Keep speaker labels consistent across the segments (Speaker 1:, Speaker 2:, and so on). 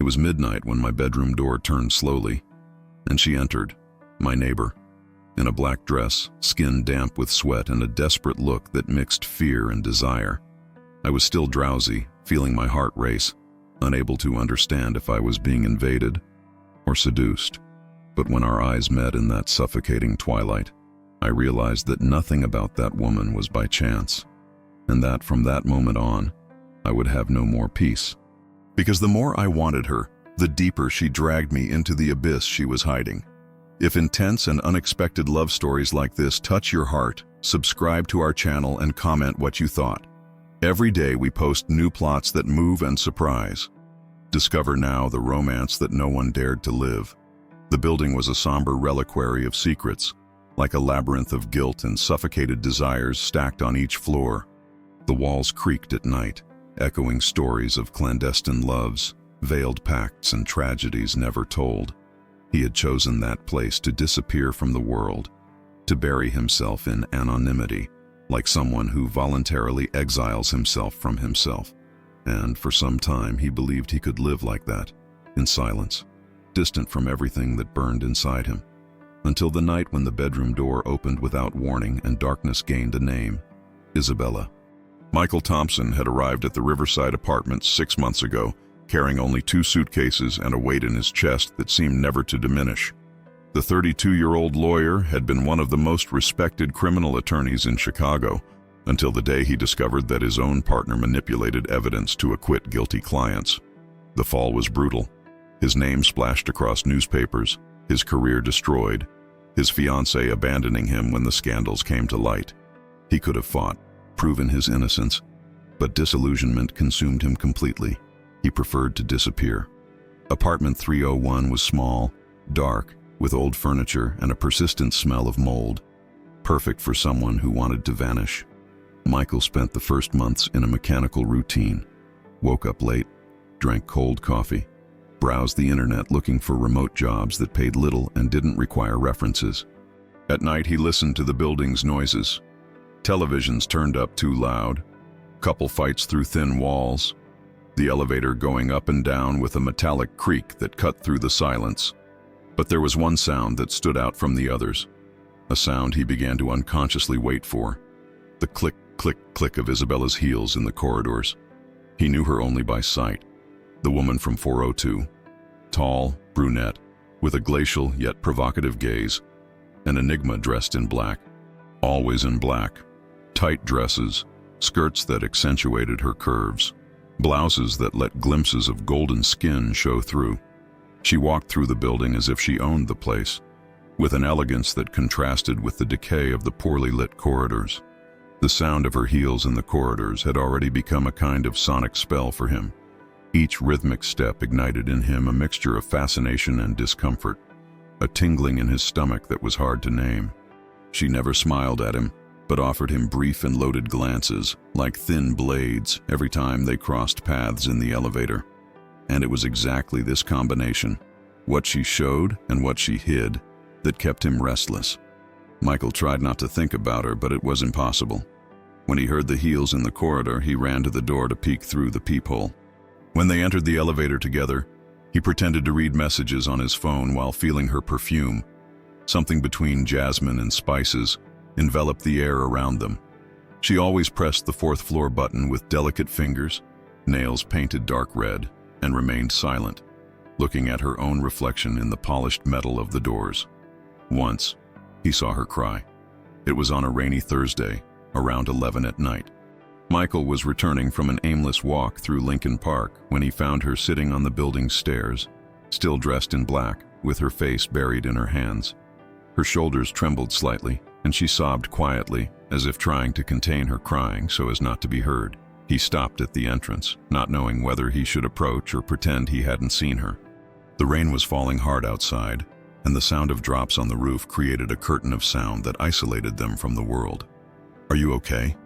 Speaker 1: It was midnight when my bedroom door turned slowly, and she entered, my neighbor, in a black dress, skin damp with sweat, and a desperate look that mixed fear and desire. I was still drowsy, feeling my heart race, unable to understand if I was being invaded or seduced. But when our eyes met in that suffocating twilight, I realized that nothing about that woman was by chance, and that from that moment on, I would have no more peace. Because the more I wanted her, the deeper she dragged me into the abyss she was hiding. If intense and unexpected love stories like this touch your heart, subscribe to our channel and comment what you thought. Every day we post new plots that move and surprise. Discover now the romance that no one dared to live. The building was a somber reliquary of secrets, like a labyrinth of guilt and suffocated desires stacked on each floor. The walls creaked at night, echoing stories of clandestine loves, veiled pacts, and tragedies never told. He had chosen that place to disappear from the world, to bury himself in anonymity, like someone who voluntarily exiles himself from himself. And for some time he believed he could live like that, in silence, distant from everything that burned inside him. Until the night when the bedroom door opened without warning and darkness gained a name: Isabella. Michael Thompson had arrived at the Riverside apartments 6 months ago, carrying only 2 suitcases and a weight in his chest that seemed never to diminish. The 32-year-old lawyer had been one of the most respected criminal attorneys in Chicago, until the day he discovered that his own partner manipulated evidence to acquit guilty clients. The fall was brutal. His name splashed across newspapers, his career destroyed, his fiancée abandoning him when the scandals came to light. He could have fought, proven his innocence, but disillusionment consumed him completely. He preferred to disappear. Apartment 301 was small, dark, with old furniture and a persistent smell of mold, perfect for someone who wanted to vanish. Michael spent the first months in a mechanical routine, woke up late, drank cold coffee, browsed the internet looking for remote jobs that paid little and didn't require references. At night he listened to the building's noises. Televisions turned up too loud, couple fights through thin walls, the elevator going up and down with a metallic creak that cut through the silence. But there was one sound that stood out from the others, a sound he began to unconsciously wait for: the click, click, click of Isabella's heels in the corridors. He knew her only by sight, the woman from 402, tall, brunette, with a glacial yet provocative gaze, an enigma dressed in black, always in black, tight dresses, skirts that accentuated her curves, blouses that let glimpses of golden skin show through. She walked through the building as if she owned the place, with an elegance that contrasted with the decay of the poorly lit corridors. The sound of her heels in the corridors had already become a kind of sonic spell for him. Each rhythmic step ignited in him a mixture of fascination and discomfort, a tingling in his stomach that was hard to name. She never smiled at him, but offered him brief and loaded glances, like thin blades, every time they crossed paths in the elevator. And it was exactly this combination, what she showed and what she hid, that kept him restless. Michael tried not to think about her, but it was impossible. When he heard the heels in the corridor, he ran to the door to peek through the peephole. When they entered the elevator together, he pretended to read messages on his phone while feeling her perfume. Something between jasmine and spices enveloped the air around them. She always pressed the 4th floor button with delicate fingers, nails painted dark red, and remained silent, looking at her own reflection in the polished metal of the doors. Once, he saw her cry. It was on a rainy Thursday, around 11 at night. Michael was returning from an aimless walk through Lincoln Park when he found her sitting on the building's stairs, still dressed in black, with her face buried in her hands. Her shoulders trembled slightly, and she sobbed quietly, as if trying to contain her crying so as not to be heard. He stopped at the entrance, not knowing whether he should approach or pretend he hadn't seen her. The rain was falling hard outside, and the sound of drops on the roof created a curtain of sound that isolated them from the world. "Are you okay?"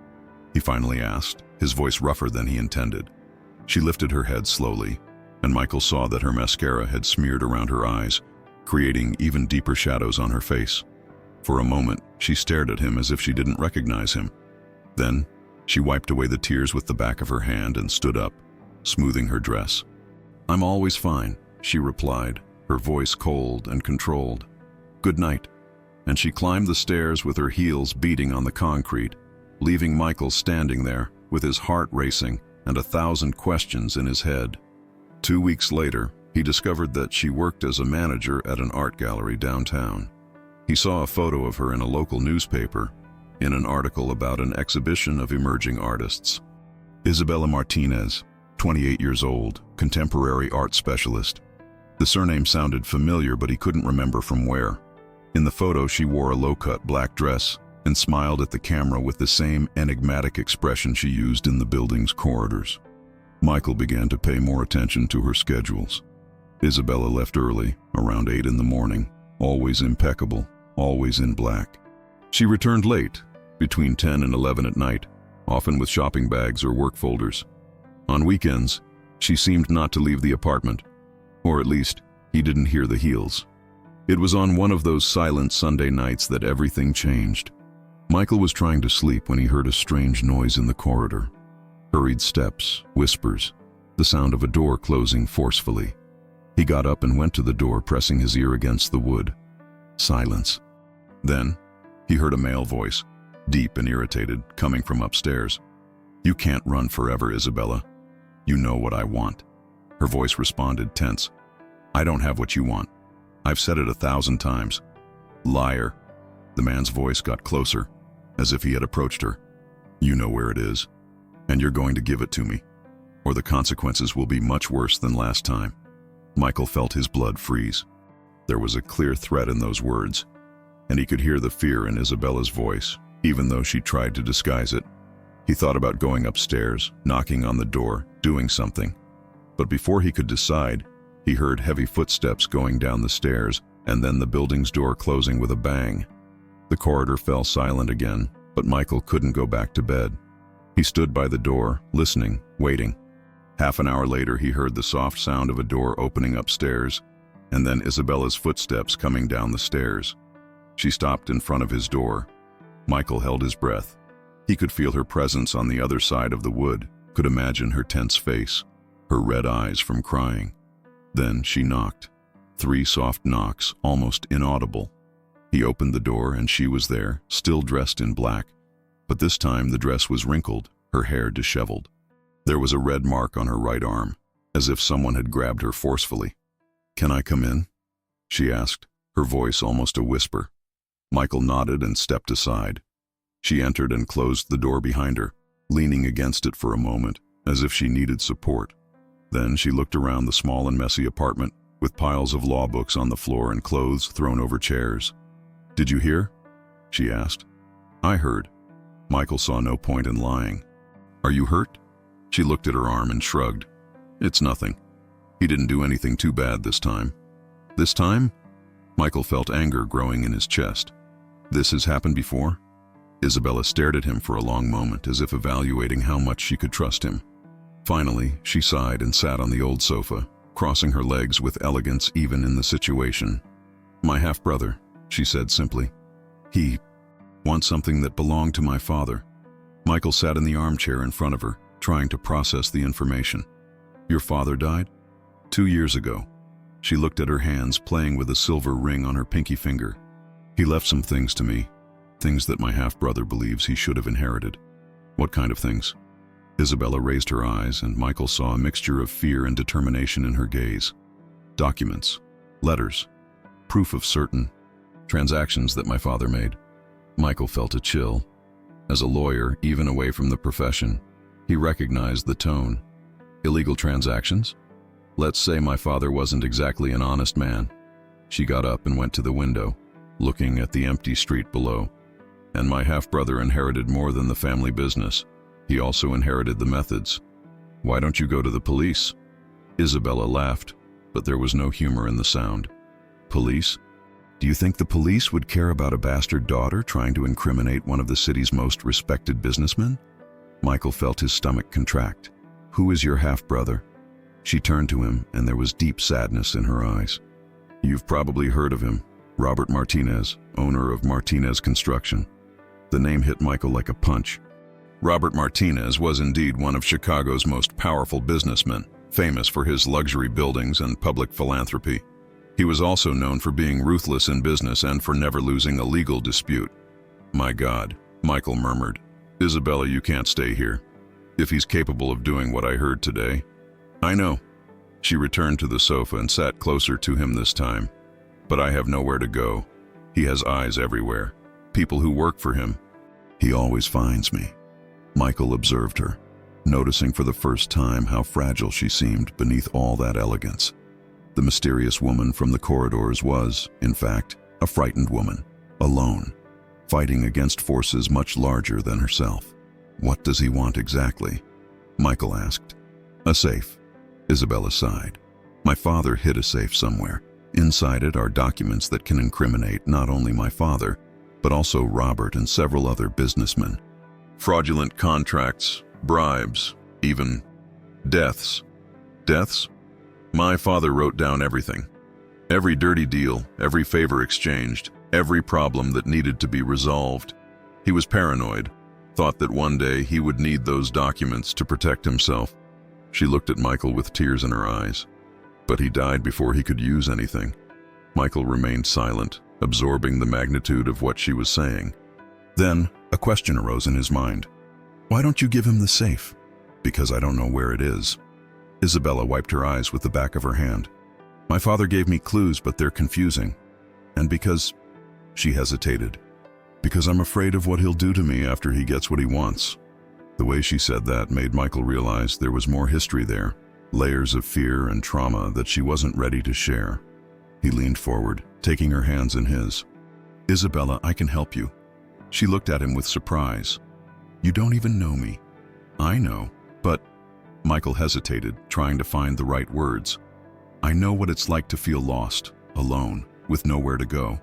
Speaker 1: he finally asked, his voice rougher than he intended. She lifted her head slowly, and Michael saw that her mascara had smeared around her eyes, creating even deeper shadows on her face. For a moment, she stared at him as if she didn't recognize him. Then, she wiped away the tears with the back of her hand and stood up, smoothing her dress. "I'm always fine," she replied, her voice cold and controlled. "Good night." And she climbed the stairs with her heels beating on the concrete, leaving Michael standing there with his heart racing and 1,000 questions in his head. 2 weeks later, he discovered that she worked as a manager at an art gallery downtown. He saw a photo of her in a local newspaper, in an article about an exhibition of emerging artists. Isabella Martinez, 28 years old, contemporary art specialist. The surname sounded familiar, but he couldn't remember from where. In the photo, she wore a low-cut black dress and smiled at the camera with the same enigmatic expression she used in the building's corridors. Michael began to pay more attention to her schedules. Isabella left early, around 8 in the morning, always impeccable, always in black. She returned late, between 10 and 11 at night, often with shopping bags or work folders. On weekends, she seemed not to leave the apartment, or at least, he didn't hear the heels. It was on one of those silent Sunday nights that everything changed. Michael was trying to sleep when he heard a strange noise in the corridor. Hurried steps, whispers, the sound of a door closing forcefully. He got up and went to the door, pressing his ear against the wood. Silence. Then, he heard a male voice, deep and irritated, coming from upstairs. "You can't run forever, Isabella. You know what I want." Her voice responded, tense. "I don't have what you want. I've said it 1,000 times. Liar." The man's voice got closer, as if he had approached her. "You know where it is, and you're going to give it to me, or the consequences will be much worse than last time." Michael felt his blood freeze. There was a clear threat in those words, and he could hear the fear in Isabella's voice, even though she tried to disguise it. He thought about going upstairs, knocking on the door, doing something. But before he could decide, he heard heavy footsteps going down the stairs, and then the building's door closing with a bang. The corridor fell silent again, but Michael couldn't go back to bed. He stood by the door, listening, waiting. Half an hour later, he heard the soft sound of a door opening upstairs, and then Isabella's footsteps coming down the stairs. She stopped in front of his door. Michael held his breath. He could feel her presence on the other side of the wood, could imagine her tense face, her red eyes from crying. Then she knocked. 3 soft knocks, almost inaudible. He opened the door and she was there, still dressed in black. But this time the dress was wrinkled, her hair disheveled. There was a red mark on her right arm, as if someone had grabbed her forcefully. "Can I come in?" she asked, her voice almost a whisper. Michael nodded and stepped aside. She entered and closed the door behind her, leaning against it for a moment, as if she needed support. Then she looked around the small and messy apartment, with piles of law books on the floor and clothes thrown over chairs. "Did you hear?" she asked. "I heard." Michael saw no point in lying. "Are you hurt?" She looked at her arm and shrugged. "It's nothing. He didn't do anything too bad this time." "This time?" Michael felt anger growing in his chest. "This has happened before?" Isabella stared at him for a long moment, as if evaluating how much she could trust him. Finally, she sighed and sat on the old sofa, crossing her legs with elegance even in the situation. "My half-brother," she said simply. "He wants something that belonged to my father." Michael sat in the armchair in front of her, trying to process the information. "Your father died?" 2 years ago." She looked at her hands, playing with a silver ring on her pinky finger. "He left some things to me, things that my half-brother believes he should have inherited." "What kind of things?" Isabella raised her eyes, and Michael saw a mixture of fear and determination in her gaze. "Documents, letters, proof of certain transactions that my father made." Michael felt a chill. As a lawyer, even away from the profession, he recognized the tone. "Illegal transactions? Let's say my father wasn't exactly an honest man." She got up and went to the window, looking at the empty street below. "And my half-brother inherited more than the family business. He also inherited the methods. Why don't you go to the police?" Isabella laughed, but there was no humor in the sound. "Police? Do you think the police would care about a bastard daughter trying to incriminate one of the city's most respected businessmen?" Michael felt his stomach contract. "Who is your half-brother?" She turned to him, and there was deep sadness in her eyes. "You've probably heard of him, Robert Martinez, owner of Martinez Construction." The name hit Michael like a punch. Robert Martinez was indeed one of Chicago's most powerful businessmen, famous for his luxury buildings and public philanthropy. He was also known for being ruthless in business and for never losing a legal dispute. "My God," Michael murmured. "Isabella, you can't stay here. If he's capable of doing what I heard today." "I know." She returned to the sofa and sat closer to him this time. "But I have nowhere to go. He has eyes everywhere. People who work for him." "He always finds me." Michael observed her, noticing for the first time how fragile she seemed beneath all that elegance. The mysterious woman from the corridors was, in fact, a frightened woman, alone, fighting against forces much larger than herself. "What does he want exactly?" Michael asked. "A safe." Isabella sighed. "My father hid a safe somewhere. Inside it are documents that can incriminate not only my father, but also Robert and several other businessmen. Fraudulent contracts, bribes, even deaths." "Deaths?" "My father wrote down everything. Every dirty deal, every favor exchanged, every problem that needed to be resolved. He was paranoid, thought that one day he would need those documents to protect himself." She looked at Michael with tears in her eyes. "But he died before he could use anything." Michael remained silent, absorbing the magnitude of what she was saying. Then a question arose in his mind. "Why don't you give him the safe?" "Because I don't know where it is." Isabella wiped her eyes with the back of her hand. "My father gave me clues, but they're confusing. And because—" She hesitated. "Because I'm afraid of what he'll do to me after he gets what he wants." The way she said that made Michael realize there was more history there, layers of fear and trauma that she wasn't ready to share. He leaned forward, taking her hands in his. "Isabella, I can help you." She looked at him with surprise. "You don't even know me." "I know, but—" Michael hesitated, trying to find the right words. "I know what it's like to feel lost, alone, with nowhere to go."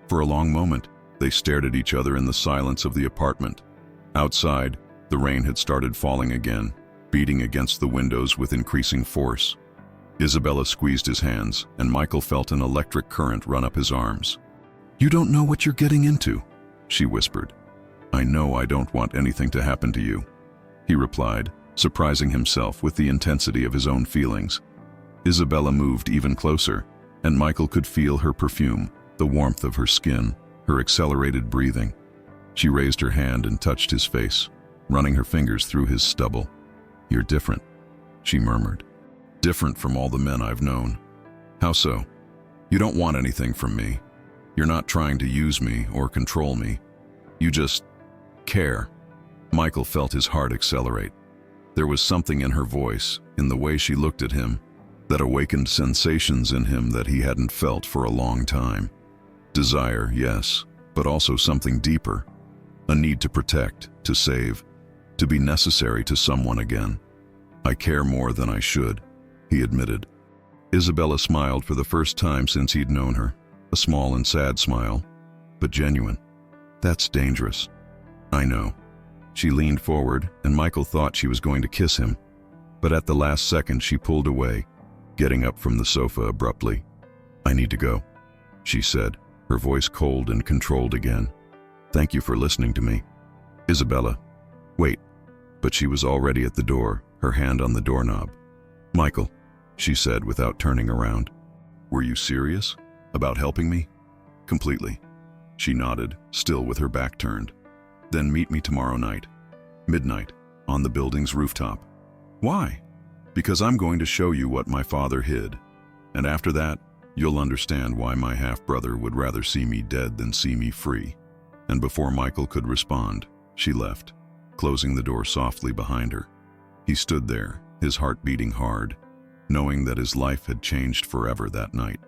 Speaker 1: For a long moment, they stared at each other in the silence of the apartment. Outside, the rain had started falling again, beating against the windows with increasing force. Isabella squeezed his hands, and Michael felt an electric current run up his arms. "You don't know what you're getting into," she whispered. "I know I don't want anything to happen to you," he replied, surprising himself with the intensity of his own feelings. Isabella moved even closer, and Michael could feel her perfume, the warmth of her skin, her accelerated breathing. She raised her hand and touched his face, running her fingers through his stubble. "You're different," she murmured. "Different from all the men I've known." "How so?" "You don't want anything from me. You're not trying to use me or control me. You just care." Michael felt his heart accelerate. There was something in her voice, in the way she looked at him, that awakened sensations in him that he hadn't felt for a long time. Desire, yes, but also something deeper. A need to protect, to save, to be necessary to someone again. "I care more than I should," he admitted. Isabella smiled for the first time since he'd known her, a small and sad smile, but genuine. "That's dangerous." "I know." She leaned forward, and Michael thought she was going to kiss him, but at the last second she pulled away, getting up from the sofa abruptly. "I need to go," she said, her voice cold and controlled again. "Thank you for listening to me." "Isabella." "Wait." But she was already at the door, her hand on the doorknob. "Michael," she said without turning around. "Were you serious? About helping me?" "Completely." She nodded, still with her back turned. "Then meet me tomorrow night. Midnight, on the building's rooftop." "Why?" "Because I'm going to show you what my father hid. And after that, you'll understand why my half-brother would rather see me dead than see me free." And before Michael could respond, she left, closing the door softly behind her. He stood there, his heart beating hard, knowing that his life had changed forever that night.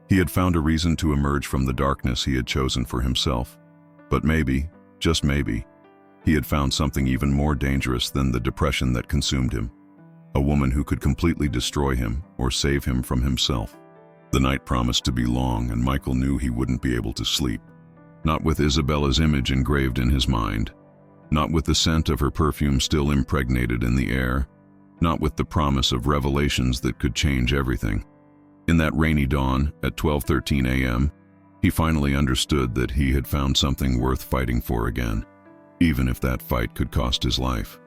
Speaker 1: He had found a reason to emerge from the darkness he had chosen for himself. But maybe, just maybe, he had found something even more dangerous than the depression that consumed him. A woman who could completely destroy him or save him from himself. The night promised to be long, and Michael knew he wouldn't be able to sleep. Not with Isabella's image engraved in his mind. Not with the scent of her perfume still impregnated in the air. Not with the promise of revelations that could change everything. In that rainy dawn, at 12:13 a.m., he finally understood that he had found something worth fighting for again, even if that fight could cost his life.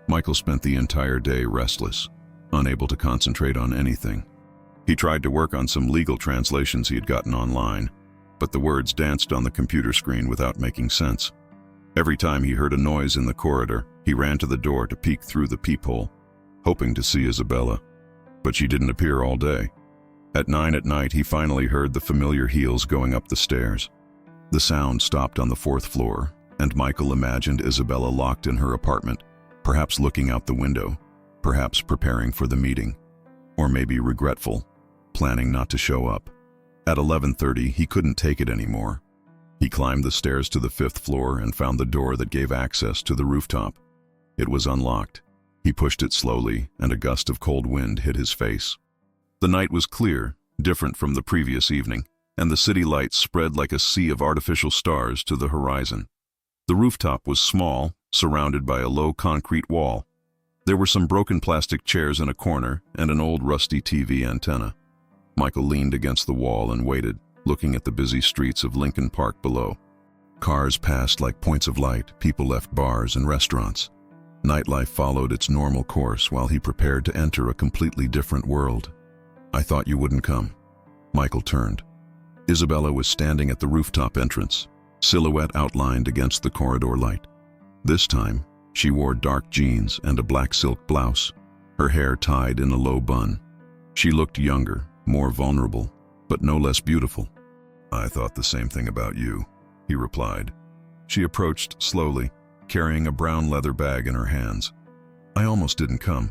Speaker 1: Michael spent the entire day restless. unable to concentrate on anything. He tried to work on some legal translations he had gotten online, but the words danced on the computer screen without making sense. Every time he heard a noise in the corridor, he ran to the door to peek through the peephole, hoping to see Isabella. But she didn't appear all day. At 9 at night, he finally heard the familiar heels going up the stairs. The sound stopped on the 4th floor, and Michael imagined Isabella locked in her apartment, perhaps looking out the window, perhaps preparing for the meeting, or maybe regretful, planning not to show up. At 11:30, he couldn't take it anymore. He climbed the stairs to the 5th floor and found the door that gave access to the rooftop. It was unlocked. He pushed it slowly, and a gust of cold wind hit his face. The night was clear, different from the previous evening, and the city lights spread like a sea of artificial stars to the horizon. The rooftop was small, surrounded by a low concrete wall. There were some broken plastic chairs in a corner and an old rusty TV antenna. Michael leaned against the wall and waited, looking at the busy streets of Lincoln Park below. Cars passed like points of light, people left bars and restaurants. Nightlife followed its normal course while he prepared to enter a completely different world. "I thought you wouldn't come." Michael turned. Isabella was standing at the rooftop entrance, silhouette outlined against the corridor light. This time, she wore dark jeans and a black silk blouse, her hair tied in a low bun. She looked younger, more vulnerable, but no less beautiful. "I thought the same thing about you," he replied. She approached slowly, carrying a brown leather bag in her hands. "I almost didn't come.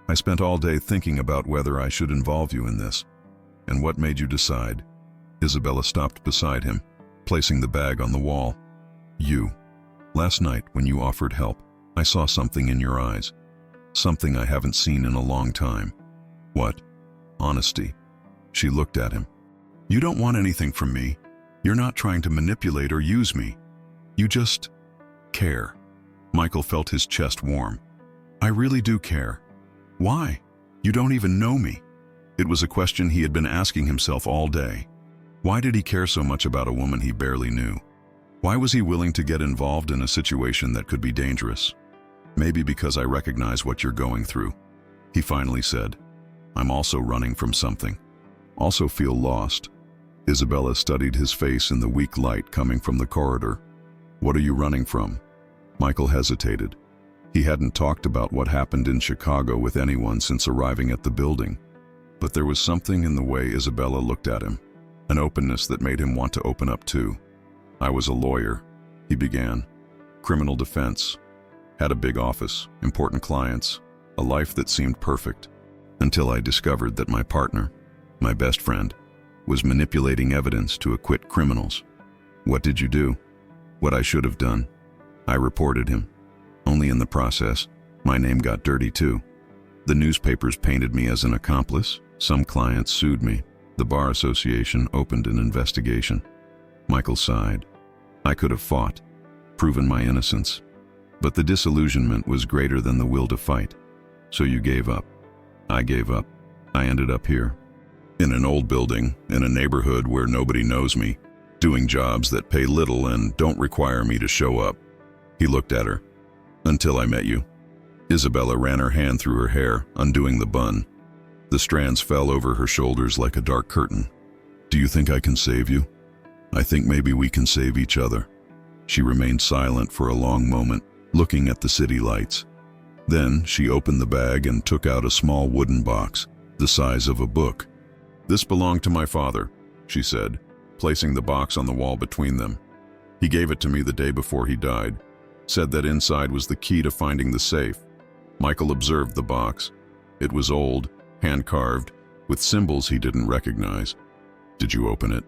Speaker 1: I spent all day thinking about whether I should involve you in this." "And what made you decide?" Isabella stopped beside him, placing the bag on the wall. "You. Last night, when you offered help, I saw something in your eyes. Something I haven't seen in a long time." "What?" "Honesty." She looked at him. "You don't want anything from me. You're not trying to manipulate or use me. You just care." Michael felt his chest warm. "I really do care." "Why? You don't even know me." It was a question he had been asking himself all day. Why did he care so much about a woman he barely knew? Why was he willing to get involved in a situation that could be dangerous? "Maybe because I recognize what you're going through," he finally said. "I'm also running from something. Also feel lost." Isabella studied his face in the weak light coming from the corridor. "What are you running from?" Michael hesitated. He hadn't talked about what happened in Chicago with anyone since arriving at the building. But there was something in the way Isabella looked at him, an openness that made him want to open up too. "I was a lawyer," he began. "Criminal defense. Had a big office, important clients, a life that seemed perfect, until I discovered that my partner, my best friend, was manipulating evidence to acquit criminals." "What did you do?" "What I should have done. I reported him. Only in the process, my name got dirty too. The newspapers painted me as an accomplice. Some clients sued me. The Bar Association opened an investigation." Michael sighed. "I could have fought, proven my innocence. But the disillusionment was greater than the will to fight. So you gave up." "I gave up. I ended up here. In an old building, in a neighborhood where nobody knows me, doing jobs that pay little and don't require me to show up." He looked at her. "Until I met you." Isabella ran her hand through her hair, undoing the bun. The strands fell over her shoulders like a dark curtain. "Do you think I can save you?" "I think maybe we can save each other." She remained silent for a long moment, looking at the city lights. Then she opened the bag and took out a small wooden box, the size of a book. "This belonged to my father," she said, placing the box on the wall between them. "He gave it to me the day before he died. Said that inside was the key to finding the safe." Michael observed the box. It was old, hand-carved, with symbols he didn't recognize. "Did you open it?"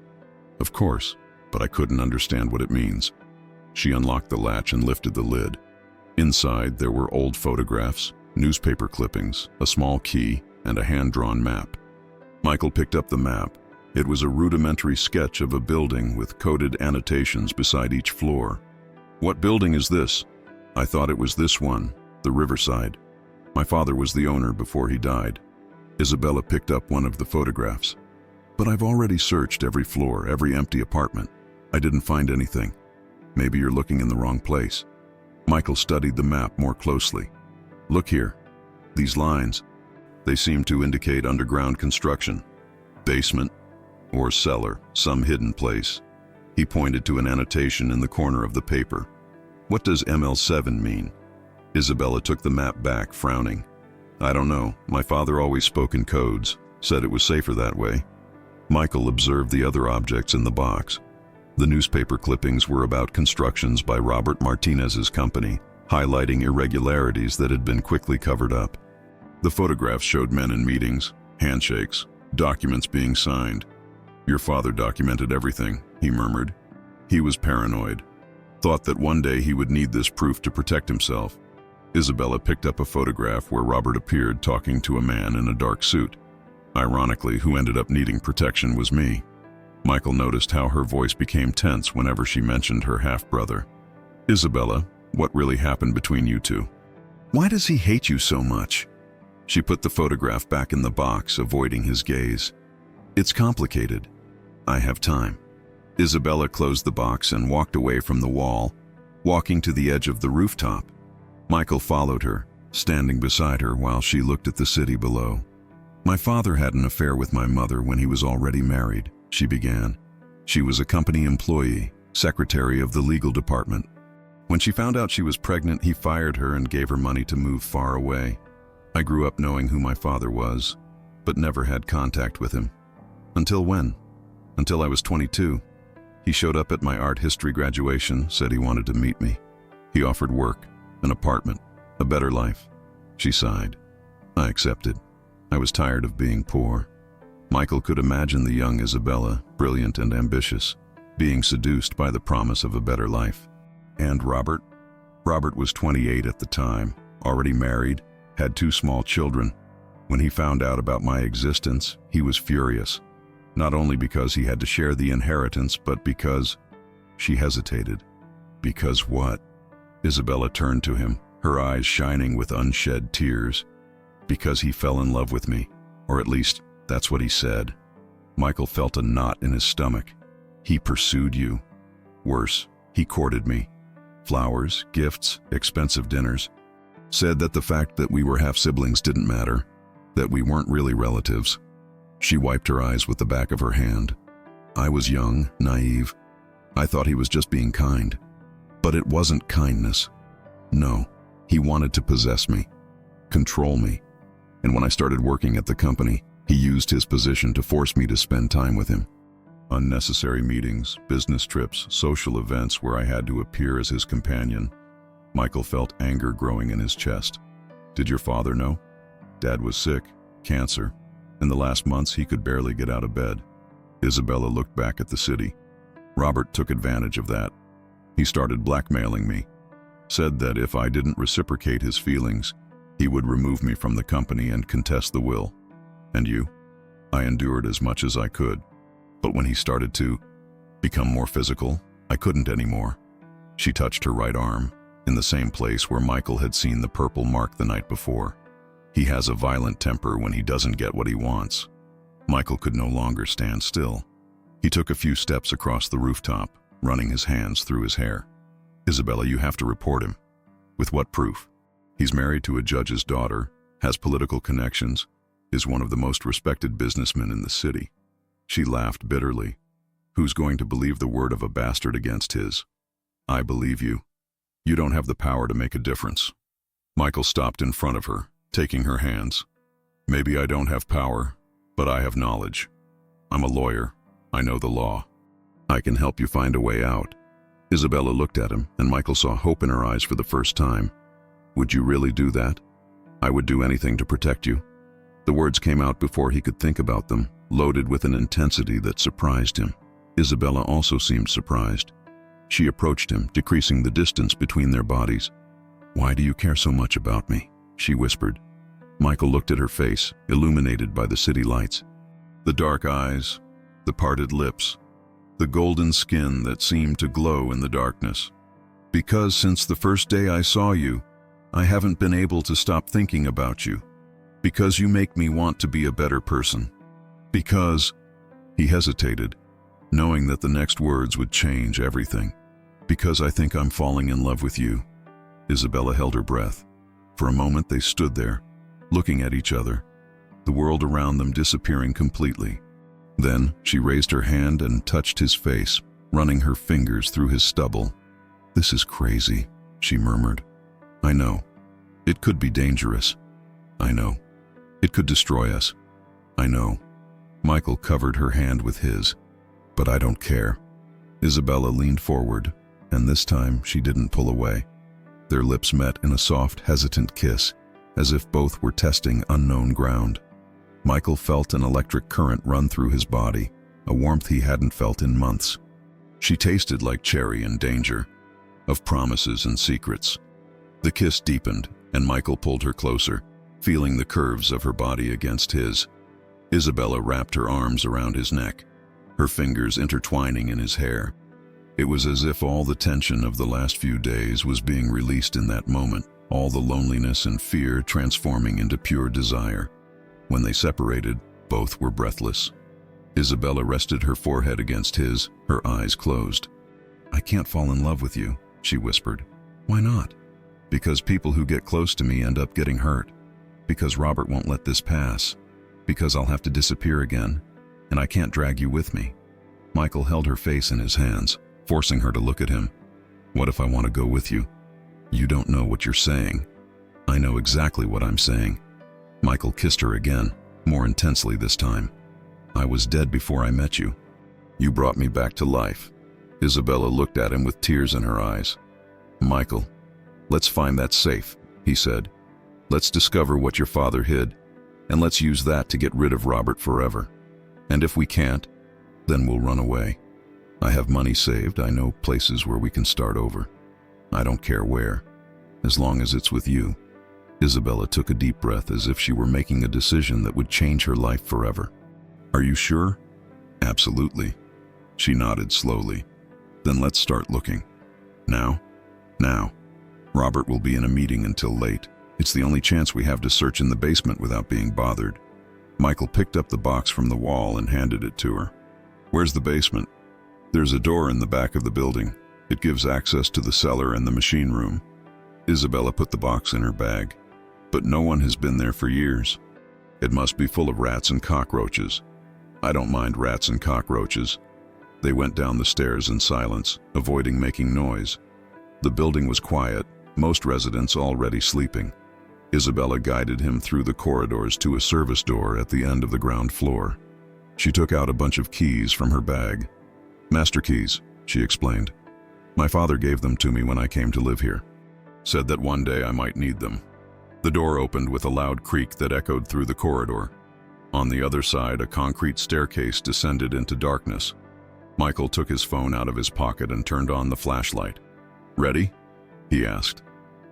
Speaker 1: "Of course, but I couldn't understand what it means." She unlocked the latch and lifted the lid. Inside, there were old photographs, newspaper clippings, a small key, and a hand-drawn map. Michael picked up the map. It was a rudimentary sketch of a building with coded annotations beside each floor. "What building is this?" "I thought it was this one, the Riverside. My father was the owner before he died." Isabella picked up one of the photographs. "But I've already searched every floor, every empty apartment. I didn't find anything. Maybe you're looking in the wrong place." Michael studied the map more closely. "Look here. These lines. They seemed to indicate underground construction, basement, or cellar, some hidden place. He pointed to an annotation in the corner of the paper. What does ML7 mean? Isabella took the map back, frowning. I don't know. My father always spoke in codes, said it was safer that way. Michael observed the other objects in the box. The newspaper clippings were about constructions by Robert Martinez's company, highlighting irregularities that had been quickly covered up. The photographs showed men in meetings, handshakes, documents being signed. Your father documented everything, he murmured. He was paranoid. Thought that one day he would need this proof to protect himself. Isabella picked up a photograph where Robert appeared talking to a man in a dark suit. Ironically, who ended up needing protection was me. Michael noticed how her voice became tense whenever she mentioned her half-brother. Isabella, what really happened between you two? Why does he hate you so much? She put the photograph back in the box, avoiding his gaze. It's complicated. I have time. Isabella closed the box and walked away from the wall, walking to the edge of the rooftop. Michael followed her, standing beside her while she looked at the city below. My father had an affair with my mother when he was already married, she began. She was a company employee, secretary of the legal department. When she found out she was pregnant, he fired her and gave her money to move far away. I grew up knowing who my father was, but never had contact with him. Until when? Until I was 22. He showed up at my art history graduation, said he wanted to meet me. He offered work, an apartment, a better life. She sighed. I accepted. I was tired of being poor. Michael could imagine the young Isabella, brilliant and ambitious, being seduced by the promise of a better life. And Robert? Robert was 28 at the time, already married, had 2 small children. When he found out about my existence, he was furious. Not only because he had to share the inheritance, but because... She hesitated. Because what? Isabella turned to him, her eyes shining with unshed tears. Because he fell in love with me, or at least that's what he said. Michael felt a knot in his stomach. He pursued you. Worse, he courted me. Flowers, gifts, expensive dinners. Said that the fact that we were half-siblings didn't matter, that we weren't really relatives. She wiped her eyes with the back of her hand. I was young, naive. I thought he was just being kind. But it wasn't kindness. No, he wanted to possess me, control me. And when I started working at the company, he used his position to force me to spend time with him. Unnecessary meetings, business trips, social events where I had to appear as his companion. Michael felt anger growing in his chest. Did your father know? Dad was sick, cancer. In the last months, he could barely get out of bed. Isabella looked back at the city. Robert took advantage of that. He started blackmailing me. Said that if I didn't reciprocate his feelings, he would remove me from the company and contest the will. And you? I endured as much as I could. But when he started to become more physical, I couldn't anymore. She touched her right arm, in the same place where Michael had seen the purple mark the night before. He has a violent temper when he doesn't get what he wants. Michael could no longer stand still. He took a few steps across the rooftop, running his hands through his hair. Isabella, you have to report him. With what proof? He's married to a judge's daughter, has political connections, is one of the most respected businessmen in the city. She laughed bitterly. Who's going to believe the word of a bastard against his? I believe you. You don't have the power to make a difference. Michael stopped in front of her, taking her hands. Maybe I don't have power, but I have knowledge. I'm a lawyer. I know the law. I can help you find a way out. Isabella looked at him, and Michael saw hope in her eyes for the first time. Would you really do that? I would do anything to protect you. The words came out before he could think about them, loaded with an intensity that surprised him. Isabella also seemed surprised. She approached him, decreasing the distance between their bodies. Why do you care so much about me? She whispered. Michael looked at her face, illuminated by the city lights. The dark eyes, the parted lips, the golden skin that seemed to glow in the darkness. Because since the first day I saw you, I haven't been able to stop thinking about you. Because you make me want to be a better person. Because... He hesitated, knowing that the next words would change everything. Because I think I'm falling in love with you. Isabella held her breath. For a moment they stood there, looking at each other. the world around them disappearing completely. Then she raised her hand and touched his face, running her fingers through his stubble. "This is crazy," she murmured. "I know. It could be dangerous. I know. It could destroy us. I know." Michael covered her hand with his. "But I don't care." Isabella leaned forward, and this time she didn't pull away. Their lips met in a soft, hesitant kiss, as if both were testing unknown ground. Michael felt an electric current run through his body, a warmth he hadn't felt in months. She tasted like cherry and danger, of promises and secrets. The kiss deepened, and Michael pulled her closer, feeling the curves of her body against his. Isabella wrapped her arms around his neck, her fingers intertwining in his hair. It was as if all the tension of the last few days was being released in that moment, all the loneliness and fear transforming into pure desire. When they separated, both were breathless. Isabella rested her forehead against his, her eyes closed. "I can't fall in love with you," she whispered. "Why not?" "Because people who get close to me end up getting hurt. Because Robert won't let this pass. Because I'll have to disappear again, and I can't drag you with me." Michael held her face in his hands, forcing her to look at him. "What if I want to go with you?" "You don't know what you're saying." "I know exactly what I'm saying." Michael kissed her again, more intensely this time. "I was dead before I met you. You brought me back to life." Isabella looked at him with tears in her eyes. "Michael, let's find that safe," he said. "Let's discover what your father hid, and let's use that to get rid of Robert forever. And if we can't, then we'll run away. I have money saved. I know places where we can start over. I don't care where, as long as it's with you." Isabella took a deep breath as if she were making a decision that would change her life forever. "Are you sure?" "Absolutely." She nodded slowly. "Then let's start looking." "Now?" "Now. Robert will be in a meeting until late. It's the only chance we have to search in the basement without being bothered." Michael picked up the box from the wall and handed it to her. "Where's the basement?" "There's a door in the back of the building. It gives access to the cellar and the machine room." Isabella put the box in her bag. "But no one has been there for years. It must be full of rats and cockroaches." "I don't mind rats and cockroaches." They went down the stairs in silence, avoiding making noise. The building was quiet, most residents already sleeping. Isabella guided him through the corridors to a service door at the end of the ground floor. She took out a bunch of keys from her bag. "Master keys," she explained. "My father gave them to me when I came to live here. Said that one day I might need them." The door opened with a loud creak that echoed through the corridor. On the other side, a concrete staircase descended into darkness. Michael took his phone out of his pocket and turned on the flashlight. "Ready?" he asked.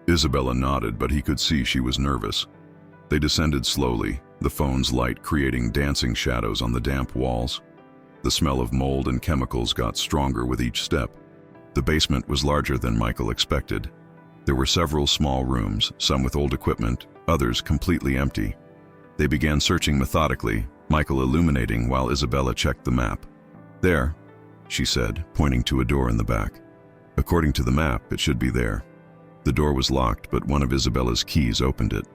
Speaker 1: Isabella nodded, but he could see she was nervous. They descended slowly, the phone's light creating dancing shadows on the damp walls. The smell of mold and chemicals got stronger with each step. The basement was larger than Michael expected. There were several small rooms, some with old equipment, others completely empty. They began searching methodically, Michael illuminating while Isabella checked the map. "There," she said, pointing to a door in the back. According to the map, it should be there. The door was locked, but one of Isabella's keys opened it.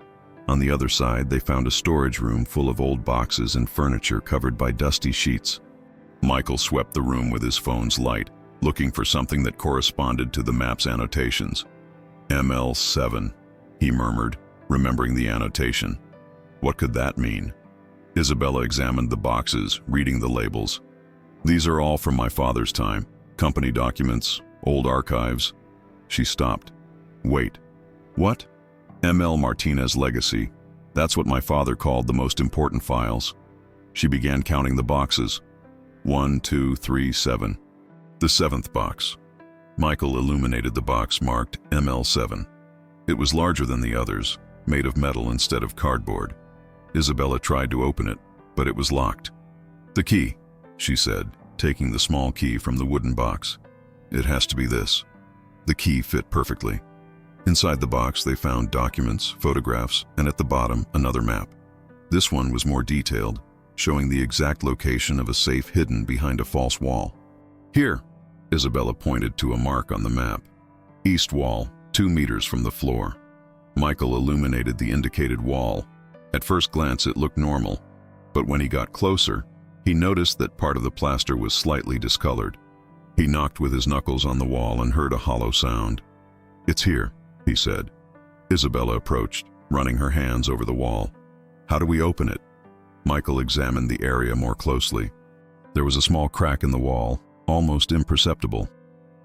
Speaker 1: On the other side, they found a storage room full of old boxes and furniture covered by dusty sheets. Michael swept the room with his phone's light, looking for something that corresponded to the map's annotations. ML7, he murmured, remembering the annotation. What could that mean? Isabella examined the boxes, reading the labels. "These are all from my father's time. Company documents, old archives." She stopped. "Wait. What?" ML Martinez Legacy. That's what my father called the most important files. She began counting the boxes. 1, 2, 3, 7. The seventh box. Michael illuminated the box marked ML7. It was larger than the others, made of metal instead of cardboard. Isabella tried to open it, but it was locked. "The key," she said, taking the small key from the wooden box. "It has to be this." The key fit perfectly. Inside the box, they found documents, photographs, and at the bottom, another map. This one was more detailed, showing the exact location of a safe hidden behind a false wall. "Here," Isabella pointed to a mark on the map. "East wall, 2 meters from the floor." Michael illuminated the indicated wall. At first glance, it looked normal, but when he got closer, he noticed that part of the plaster was slightly discolored. He knocked with his knuckles on the wall and heard a hollow sound. "It's here," he said. Isabella approached, running her hands over the wall. "How do we open it?" Michael examined the area more closely. There was a small crack in the wall, almost imperceptible.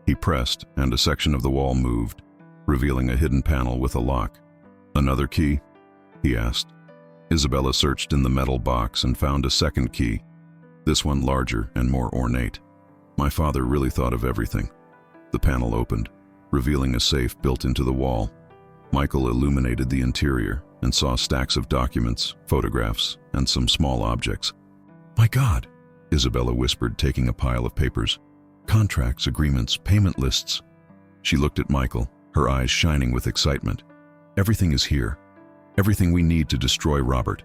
Speaker 1: He pressed, and a section of the wall moved, revealing a hidden panel with a lock. "Another key?" he asked. Isabella searched in the metal box and found a second key, this one larger and more ornate. "My father really thought of everything." The panel opened, revealing a safe built into the wall. Michael illuminated the interior and saw stacks of documents, photographs, and some small objects. "My God," Isabella whispered, taking a pile of papers. "Contracts, agreements, payment lists." She looked at Michael, her eyes shining with excitement. "Everything is here. Everything we need to destroy Robert."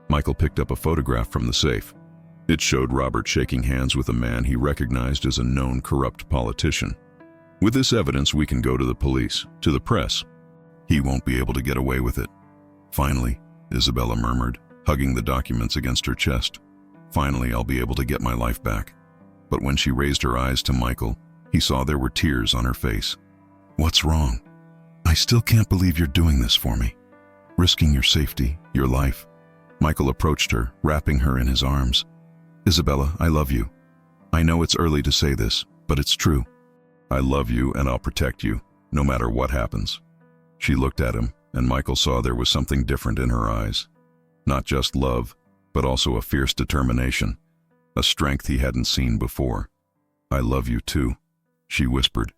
Speaker 1: Michael picked up a photograph from the safe. It showed Robert shaking hands with a man he recognized as a known corrupt politician. "With this evidence, we can go to the police, to the press. He won't be able to get away with it." "Finally," Isabella murmured, hugging the documents against her chest. "Finally, I'll be able to get my life back." But when she raised her eyes to Michael, he saw there were tears on her face. "What's wrong? I still can't believe you're doing this for me. Risking your safety, your life." Michael approached her, wrapping her in his arms. "Isabella, I love you. I know it's early to say this, but it's true. I love you and I'll protect you, no matter what happens." She looked at him, and Michael saw there was something different in her eyes. Not just love, but also a fierce determination, a strength he hadn't seen before. "I love you too," she whispered,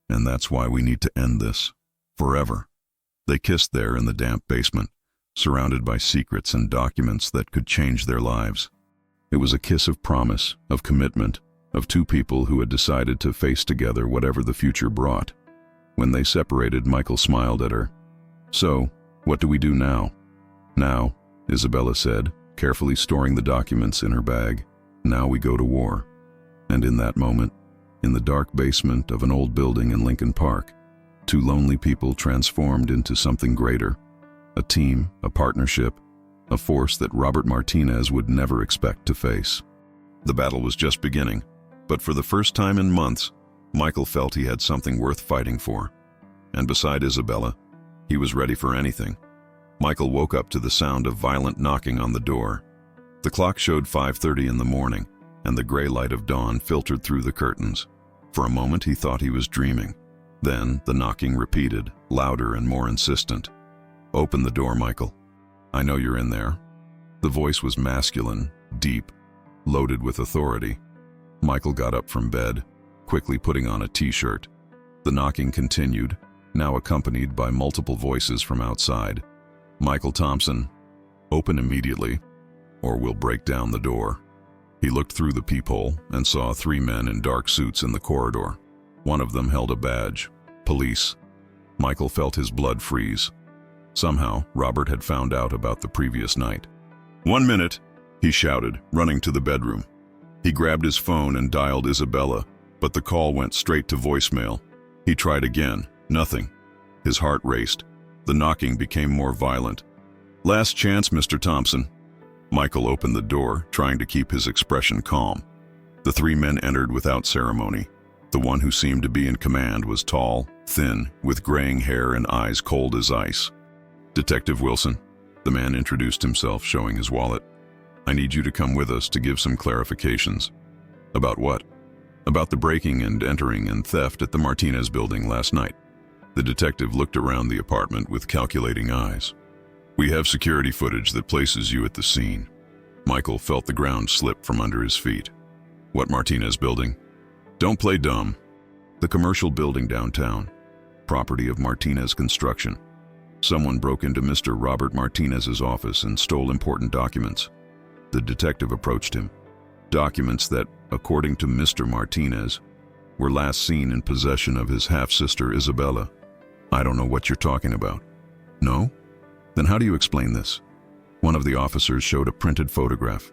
Speaker 1: "and that's why we need to end this. Forever." They kissed there in the damp basement, surrounded by secrets and documents that could change their lives. It was a kiss of promise, of commitment, of two people who had decided to face together whatever the future brought. When they separated, Michael smiled at her. "So, what do we do now?" "Now," Isabella said, carefully storing the documents in her bag, "now we go to war." And in that moment, in the dark basement of an old building in Lincoln Park, two lonely people transformed into something greater. A team, a partnership, a force that Robert Martinez would never expect to face. The battle was just beginning, but for the first time in months, Michael felt he had something worth fighting for. And beside Isabella, he was ready for anything. Michael woke up to the sound of violent knocking on the door. The clock showed 5:30 in the morning, and the gray light of dawn filtered through the curtains. For a moment he thought he was dreaming. Then the knocking repeated, louder and more insistent. "Open the door, Michael. I know you're in there." The voice was masculine, deep, loaded with authority. Michael got up from bed, quickly putting on a t-shirt. The knocking continued, now accompanied by multiple voices from outside. "Michael Thompson, open immediately, or we'll break down the door." He looked through the peephole and saw three men in dark suits in the corridor. One of them held a badge, police. Michael felt his blood freeze. Somehow, Robert had found out about the previous night. "1 minute," he shouted, running to the bedroom. He grabbed his phone and dialed Isabella, but the call went straight to voicemail. He tried again, nothing. His heart raced. The knocking became more violent. "Last chance, Mr. Thompson." Michael opened the door, trying to keep his expression calm. The three men entered without ceremony. The one who seemed to be in command was tall, thin, with graying hair and eyes cold as ice. "Detective Wilson," the man introduced himself, showing his wallet. "I need you to come with us to give some clarifications." "About what?" "About the breaking and entering and theft at the Martinez building last night." The detective looked around the apartment with calculating eyes. "We have security footage that places you at the scene." Michael felt the ground slip from under his feet. "What Martinez building?" "Don't play dumb." "The commercial building downtown, property of Martinez Construction. Someone broke into Mr. Robert Martinez's office and stole important documents." The detective approached him. Documents that, according to Mr. Martinez, were last seen in possession of his half-sister Isabella. "I don't know what you're talking about." "No? Then how do you explain this?" One of the officers showed a printed photograph.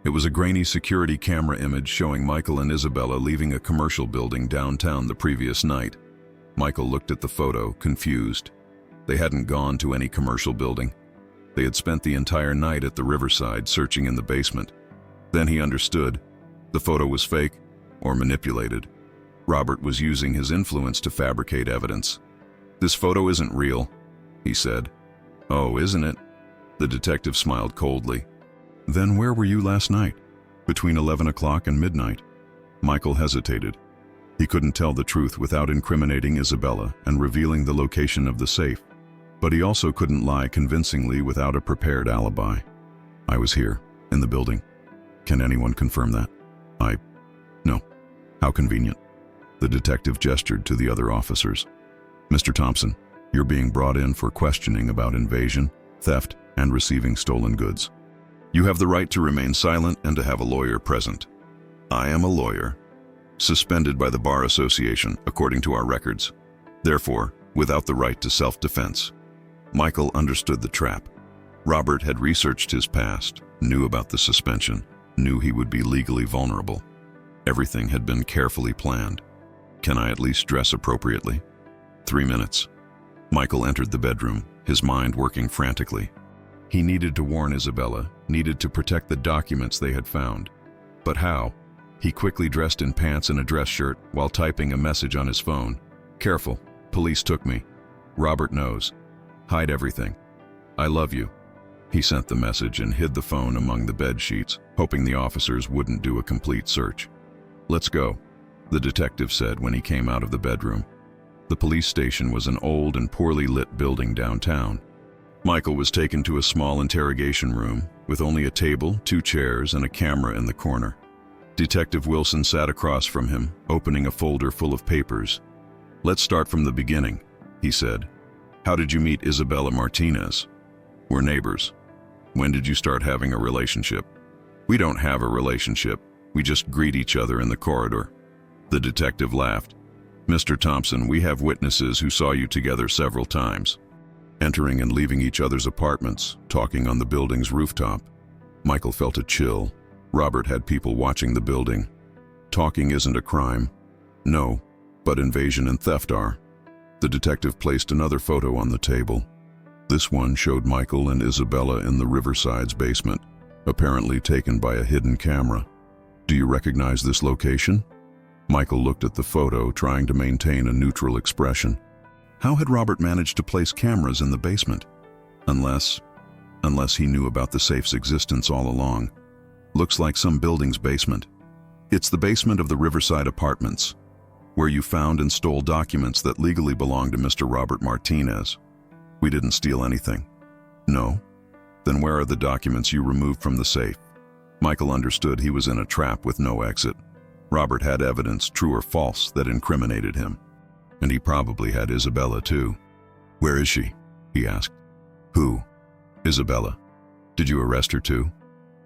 Speaker 1: It was a grainy security camera image showing Michael and Isabella leaving a commercial building downtown the previous night. Michael looked at the photo, confused. They hadn't gone to any commercial building. They had spent the entire night at the riverside searching in the basement. Then he understood. The photo was fake or manipulated. Robert was using his influence to fabricate evidence. "This photo isn't real," he said. "Oh, isn't it?" The detective smiled coldly. "Then where were you last night? Between 11 o'clock and midnight?" Michael hesitated. He couldn't tell the truth without incriminating Isabella and revealing the location of the safe. But he also couldn't lie convincingly without a prepared alibi. "I was here, in the building. Can anyone confirm that?" No. How convenient." The detective gestured to the other officers. "Mr. Thompson, you're being brought in for questioning about invasion, theft, and receiving stolen goods. You have the right to remain silent and to have a lawyer present." "I am a lawyer, suspended by the Bar Association, according to our records. Therefore, without the right to self-defense." Michael understood the trap. Robert had researched his past, knew about the suspension, knew he would be legally vulnerable. Everything had been carefully planned. "Can I at least dress appropriately?" 3 minutes. Michael entered the bedroom, his mind working frantically. He needed to warn Isabella, needed to protect the documents they had found. But how? He quickly dressed in pants and a dress shirt while typing a message on his phone. "Careful, police took me. Robert knows. Hide everything. I love you." He sent the message and hid the phone among the bed sheets, hoping the officers wouldn't do a complete search. "Let's go," the detective said when he came out of the bedroom. The police station was an old and poorly lit building downtown. Michael was taken to a small interrogation room with only a table, 2 chairs, and a camera in the corner. Detective Wilson sat across from him, opening a folder full of papers. "Let's start from the beginning," he said. "How did you meet Isabella Martinez?" "We're neighbors." "When did you start having a relationship?" "We don't have a relationship. We just greet each other in the corridor." The detective laughed. "Mr. Thompson, we have witnesses who saw you together several times, entering and leaving each other's apartments, talking on the building's rooftop." Michael felt a chill. Robert had people watching the building. "Talking isn't a crime." "No, but invasion and theft are." The detective placed another photo on the table. This one showed Michael and Isabella in the Riverside's basement, apparently taken by a hidden camera. "Do you recognize this location?" Michael looked at the photo, trying to maintain a neutral expression. How had Robert managed to place cameras in the basement? Unless he knew about the safe's existence all along. "Looks like some building's basement." "It's the basement of the Riverside Apartments, where you found and stole documents that legally belong to Mr. Robert Martinez." "We didn't steal anything." "No? Then where are the documents you removed from the safe?" Michael understood he was in a trap with no exit. Robert had evidence, true or false, that incriminated him. And he probably had Isabella too. "Where is she?" he asked. "Who?" "Isabella. Did you arrest her too?"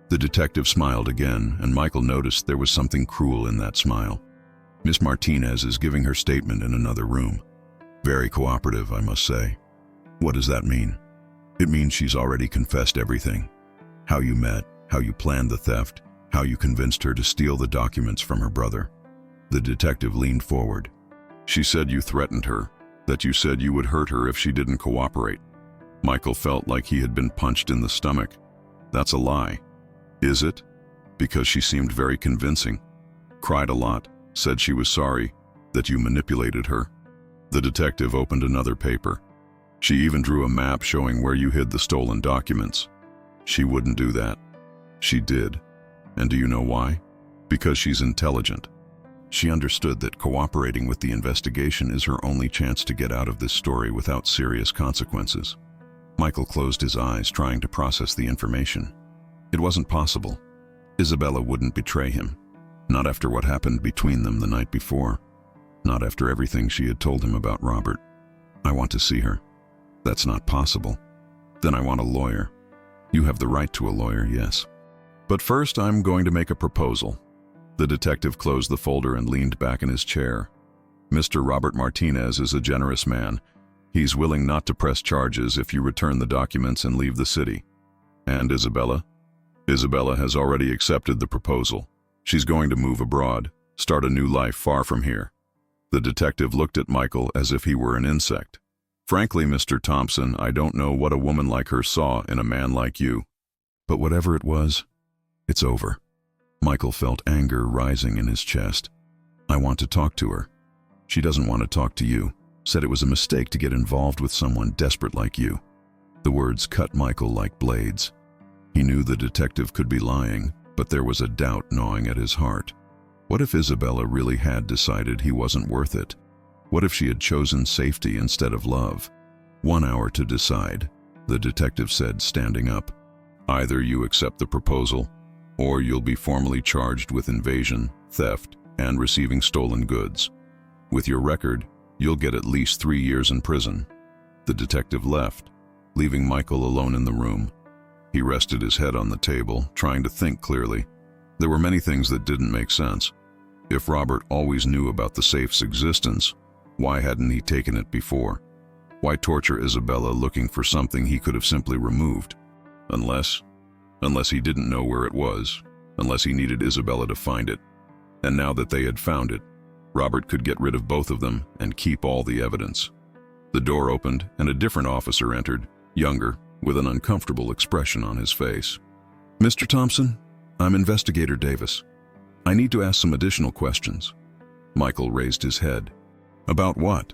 Speaker 1: The detective smiled again, and Michael noticed there was something cruel in that smile. "Miss Martinez is giving her statement in another room. Very cooperative, I must say." "What does that mean?" "It means she's already confessed everything. How you met, how you planned the theft, how you convinced her to steal the documents from her brother." The detective leaned forward. "She said you threatened her, that you said you would hurt her if she didn't cooperate." Michael felt like he had been punched in the stomach. "That's a lie." "Is it?" "Because she seemed very convincing. Cried a lot, said she was sorry, that you manipulated her." The detective opened another paper. "She even drew a map showing where you hid the stolen documents." "She wouldn't do that." "She did. And do you know why? Because she's intelligent. She understood that cooperating with the investigation is her only chance to get out of this story without serious consequences." Michael closed his eyes, trying to process the information. It wasn't possible. Isabella wouldn't betray him. Not after what happened between them the night before. Not after everything she had told him about Robert. "I want to see her." "That's not possible." "Then I want a lawyer." "You have the right to a lawyer, yes. But first I'm going to make a proposal." The detective closed the folder and leaned back in his chair. "Mr. Robert Martinez is a generous man. He's willing not to press charges if you return the documents and leave the city." "And Isabella?" "Isabella has already accepted the proposal. She's going to move abroad, start a new life far from here." The detective looked at Michael as if he were an insect. Frankly, Mr. Thompson, I don't know what a woman like her saw in a man like you. But whatever it was, it's over. Michael felt anger rising in his chest. I want to talk to her. She doesn't want to talk to you. Said it was a mistake to get involved with someone desperate like you. The words cut Michael like blades. He knew the detective could be lying, but there was a doubt gnawing at his heart. What if Isabella really had decided he wasn't worth it? What if she had chosen safety instead of love? 1 hour to decide, the detective said, standing up. Either you accept the proposal, or you'll be formally charged with invasion, theft, and receiving stolen goods. With your record, you'll get at least 3 years in prison. The detective left, leaving Michael alone in the room. He rested his head on the table, trying to think clearly. There were many things that didn't make sense. If Robert always knew about the safe's existence, why hadn't he taken it before? Why torture Isabella looking for something he could have simply removed? Unless he didn't know where it was, unless he needed Isabella to find it. And now that they had found it, Robert could get rid of both of them and keep all the evidence. The door opened and a different officer entered, younger, with an uncomfortable expression on his face. Mr. Thompson, I'm Investigator Davis. I need to ask some additional questions. Michael raised his head. About what?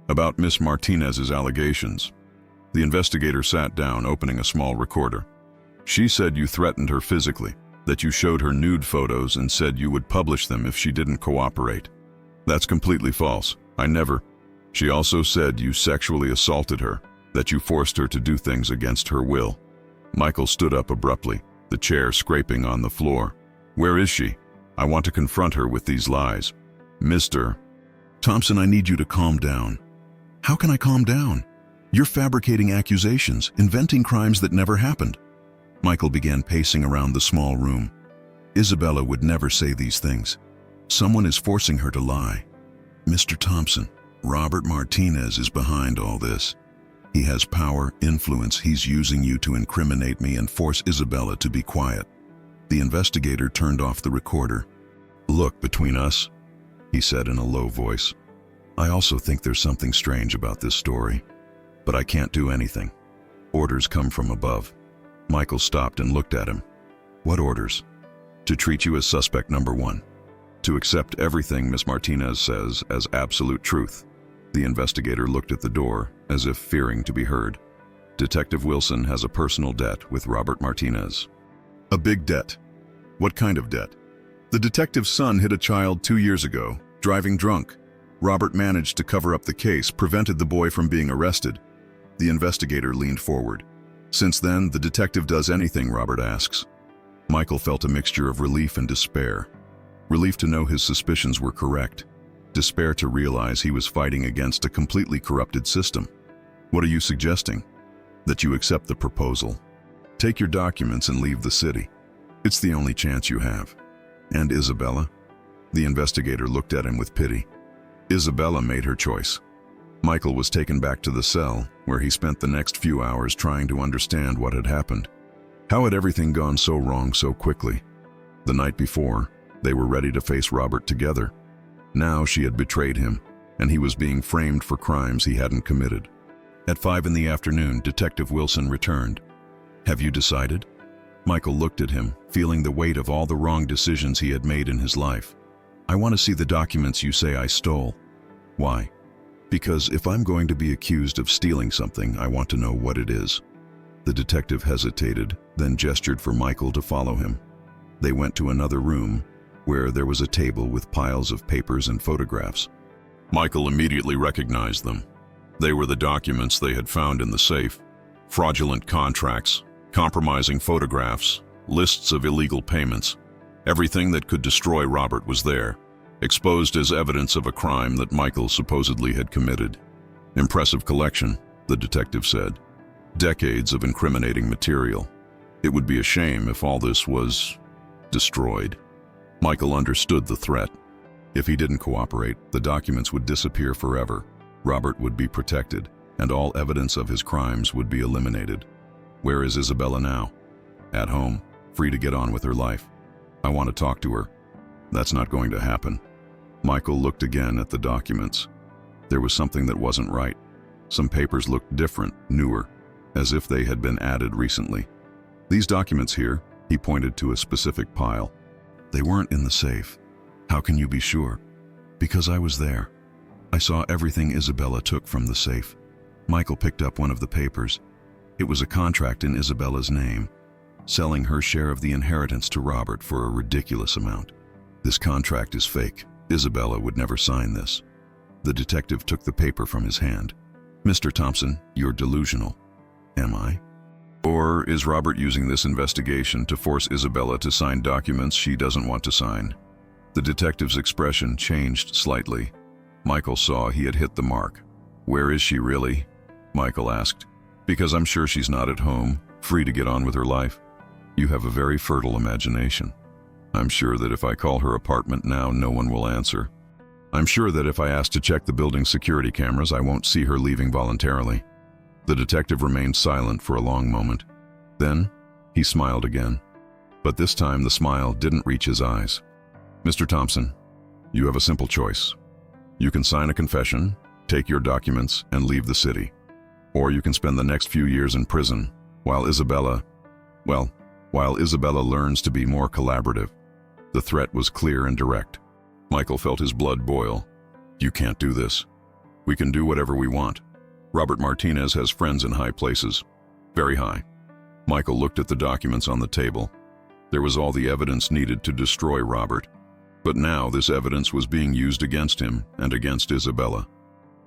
Speaker 1: About Miss Martinez's allegations. The investigator sat down, opening a small recorder. She said you threatened her physically, that you showed her nude photos and said you would publish them if she didn't cooperate. That's completely false. I never. She also said you sexually assaulted her, that you forced her to do things against her will. Michael stood up abruptly, the chair scraping on the floor. Where is she? I want to confront her with these lies. Mr. Thompson, I need you to calm down. How can I calm down? You're fabricating accusations, inventing crimes that never happened. Michael began pacing around the small room. Isabella would never say these things. Someone is forcing her to lie. Mr. Thompson, Robert Martinez is behind all this. He has power, influence. He's using you to incriminate me and force Isabella to be quiet. The investigator turned off the recorder. Look, between us, he said in a low voice, I also think there's something strange about this story, but I can't do anything. Orders come from above. Michael stopped and looked at him. What orders? To treat you as suspect number 1. To accept everything Miss Martinez says as absolute truth. The investigator looked at the door, as if fearing to be heard. Detective Wilson has a personal debt with Robert Martinez. A big debt? What kind of debt? The detective's son hit a child 2 years ago, driving drunk. Robert managed to cover up the case, prevented the boy from being arrested. The investigator leaned forward. Since then, the detective does anything Robert asks. Michael felt a mixture of relief and despair. Relief to know his suspicions were correct. Despair to realize he was fighting against a completely corrupted system. What are you suggesting? That you accept the proposal. Take your documents and leave the city. It's the only chance you have. And Isabella? The investigator looked at him with pity. Isabella made her choice. Michael was taken back to the cell, where he spent the next few hours trying to understand what had happened. How had everything gone so wrong so quickly? The night before, they were ready to face Robert together. Now she had betrayed him, and he was being framed for crimes he hadn't committed. At 5 in the afternoon, Detective Wilson returned. Have you decided? Michael looked at him, feeling the weight of all the wrong decisions he had made in his life. I want to see the documents you say I stole. Why? Because if I'm going to be accused of stealing something, I want to know what it is. The detective hesitated, then gestured for Michael to follow him. They went to another room, where there was a table with piles of papers and photographs. Michael immediately recognized them. They were the documents they had found in the safe. Fraudulent contracts, compromising photographs, lists of illegal payments. Everything that could destroy Robert was there, exposed as evidence of a crime that Michael supposedly had committed. Impressive collection, the detective said. Decades of incriminating material. It would be a shame if all this was destroyed. Michael understood the threat. If he didn't cooperate, the documents would disappear forever. Robert would be protected, and all evidence of his crimes would be eliminated. Where is Isabella now? At home, free to get on with her life. I want to talk to her. That's not going to happen. Michael looked again at the documents. There was something that wasn't right. Some papers looked different, newer, as if they had been added recently. These documents here, he pointed to a specific pile. They weren't in the safe. How can you be sure? Because I was there. I saw everything Isabella took from the safe. Michael picked up one of the papers. It was a contract in Isabella's name, selling her share of the inheritance to Robert for a ridiculous amount. This contract is fake. Isabella would never sign this. The detective took the paper from his hand. Mr. Thompson, you're delusional. Am I? Or is Robert using this investigation to force Isabella to sign documents she doesn't want to sign? The detective's expression changed slightly. Michael saw he had hit the mark. Where is she really? Michael asked. Because I'm sure she's not at home, free to get on with her life. You have a very fertile imagination. I'm sure that if I call her apartment now, no one will answer. I'm sure that if I ask to check the building's security cameras, I won't see her leaving voluntarily. The detective remained silent for a long moment. Then, he smiled again. But this time the smile didn't reach his eyes. Mr. Thompson, you have a simple choice. You can sign a confession, take your documents, and leave the city. Or you can spend the next few years in prison, while Isabella learns to be more collaborative. The threat was clear and direct. Michael felt his blood boil. You can't do this. We can do whatever we want. Robert Martinez has friends in high places. Very high. Michael looked at the documents on the table. There was all the evidence needed to destroy Robert. But now this evidence was being used against him and against Isabella.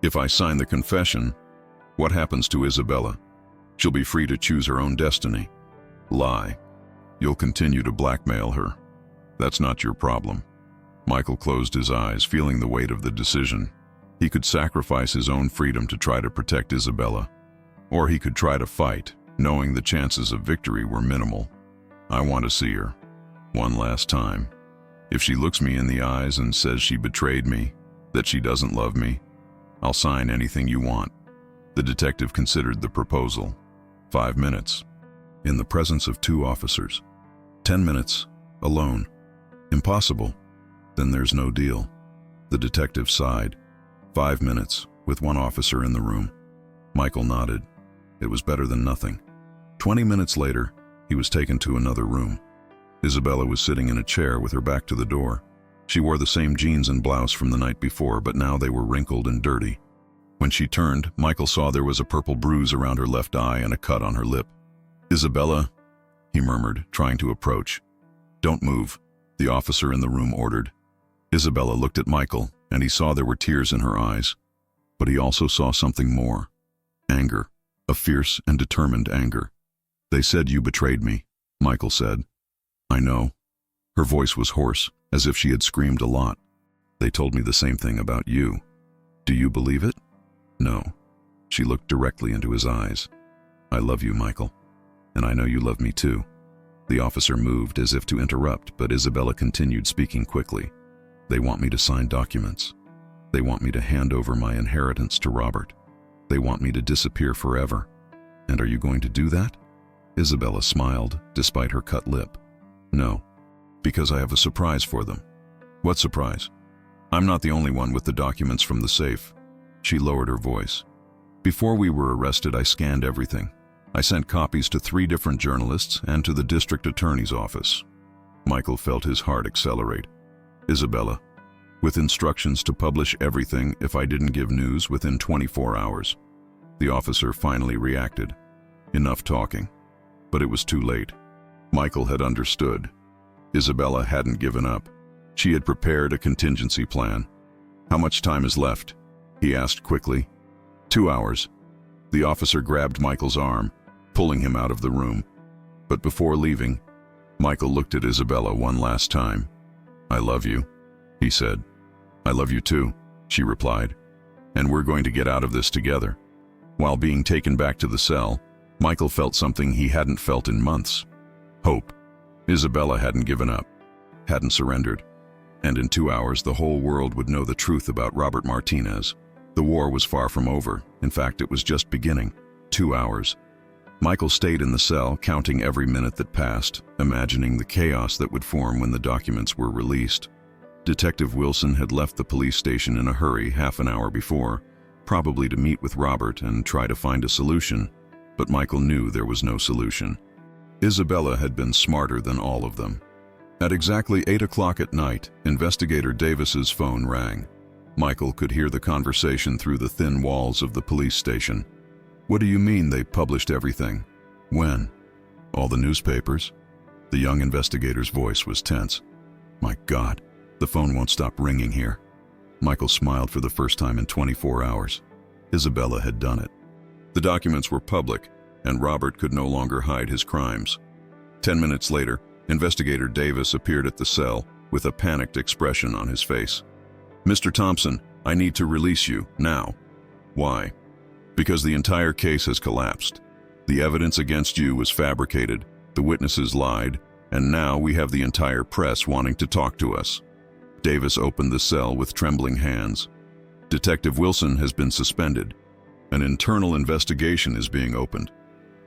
Speaker 1: If I sign the confession, what happens to Isabella? She'll be free to choose her own destiny. Lie. You'll continue to blackmail her. That's not your problem. Michael closed his eyes, feeling the weight of the decision. He could sacrifice his own freedom to try to protect Isabella. Or he could try to fight, knowing the chances of victory were minimal. I want to see her. One last time. If she looks me in the eyes and says she betrayed me, that she doesn't love me, I'll sign anything you want. The detective considered the proposal. 5 minutes. In the presence of 2 officers. 10 minutes. Alone. Impossible. Then there's no deal. The detective sighed. 5 minutes, with 1 officer in the room. Michael nodded. It was better than nothing. 20 minutes later, he was taken to another room. Isabella was sitting in a chair with her back to the door. She wore the same jeans and blouse from the night before, but now they were wrinkled and dirty. When she turned, Michael saw there was a purple bruise around her left eye and a cut on her lip. Isabella, he murmured, trying to approach. Don't move, the officer in the room ordered. Isabella looked at Michael, and he saw there were tears in her eyes. But he also saw something more. Anger, a fierce and determined anger. They said you betrayed me, Michael said. I know. Her voice was hoarse, as if she had screamed a lot. They told me the same thing about you. Do you believe it? No. She looked directly into his eyes. I love you, Michael. And I know you love me too. The officer moved as if to interrupt, but Isabella continued speaking quickly. They want me to sign documents. They want me to hand over my inheritance to Robert. They want me to disappear forever. And are you going to do that? Isabella smiled, despite her cut lip. No, because I have a surprise for them. What surprise? I'm not the only one with the documents from the safe. She lowered her voice. Before we were arrested, I scanned everything. I sent copies to 3 different journalists and to the district attorney's office. Michael felt his heart accelerate. Isabella, with instructions to publish everything if I didn't give news within 24 hours. The officer finally reacted. Enough talking. But it was too late. Michael had understood. Isabella hadn't given up. She had prepared a contingency plan. How much time is left? He asked quickly. 2 hours. The officer grabbed Michael's arm, pulling him out of the room. But before leaving, Michael looked at Isabella one last time. I love you, he said. I love you too, she replied. And we're going to get out of this together. While being taken back to the cell, Michael felt something he hadn't felt in months. Hope. Isabella hadn't given up, hadn't surrendered. And in 2 hours, the whole world would know the truth about Robert Martinez. The war was far from over. In fact, it was just beginning. 2 hours. Michael stayed in the cell, counting every minute that passed, imagining the chaos that would form when the documents were released. Detective Wilson had left the police station in a hurry half an hour before, probably to meet with Robert and try to find a solution, but Michael knew there was no solution. Isabella had been smarter than all of them. At exactly 8 o'clock at night, Investigator Davis's phone rang. Michael could hear the conversation through the thin walls of the police station. "What do you mean they published everything? When? All the newspapers?" The young investigator's voice was tense. "My God, the phone won't stop ringing here." Michael smiled for the first time in 24 hours. Isabella had done it. The documents were public, and Robert could no longer hide his crimes. 10 minutes later, Investigator Davis appeared at the cell with a panicked expression on his face. "Mr. Thompson, I need to release you, now." "Why?" "Because the entire case has collapsed. The evidence against you was fabricated, the witnesses lied, and now we have the entire press wanting to talk to us." Davis opened the cell with trembling hands. "Detective Wilson has been suspended. An internal investigation is being opened."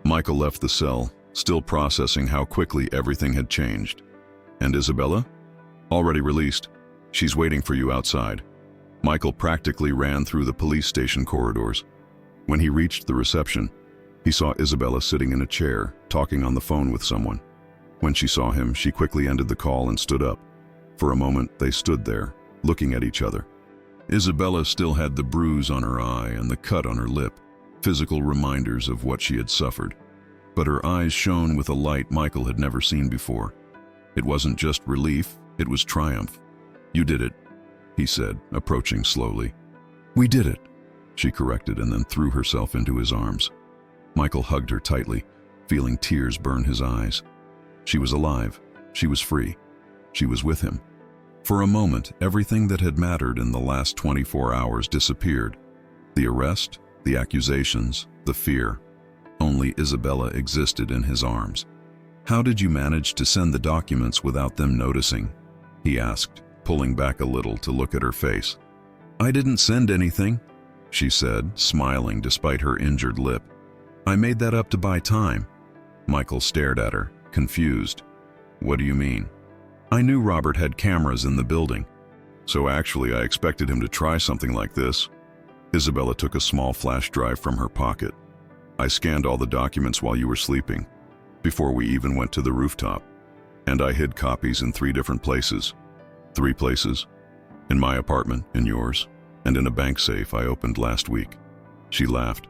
Speaker 1: Michael left the cell, still processing how quickly everything had changed. "And Isabella?" "Already released. She's waiting for you outside." Michael practically ran through the police station corridors. When he reached the reception, he saw Isabella sitting in a chair, talking on the phone with someone. When she saw him, she quickly ended the call and stood up. For a moment, they stood there, looking at each other. Isabella still had the bruise on her eye and the cut on her lip, physical reminders of what she had suffered. But her eyes shone with a light Michael had never seen before. It wasn't just relief, it was triumph. "You did it," he said, approaching slowly. "We did it," she corrected and then threw herself into his arms. Michael hugged her tightly, feeling tears burn his eyes. She was alive. She was free. She was with him. For a moment, everything that had mattered in the last 24 hours disappeared. The arrest, the accusations, the fear. Only Isabella existed in his arms. "How did you manage to send the documents without them noticing?" he asked, pulling back a little to look at her face. "I didn't send anything," she said, smiling despite her injured lip. "I made that up to buy time." Michael stared at her, confused. "What do you mean?" "I knew Robert had cameras in the building. So actually I expected him to try something like this." Isabella took a small flash drive from her pocket. "I scanned all the documents while you were sleeping, before we even went to the rooftop. And I hid copies in 3 different places." "3 places?" "In my apartment, in yours, and in a bank safe I opened last week." She laughed.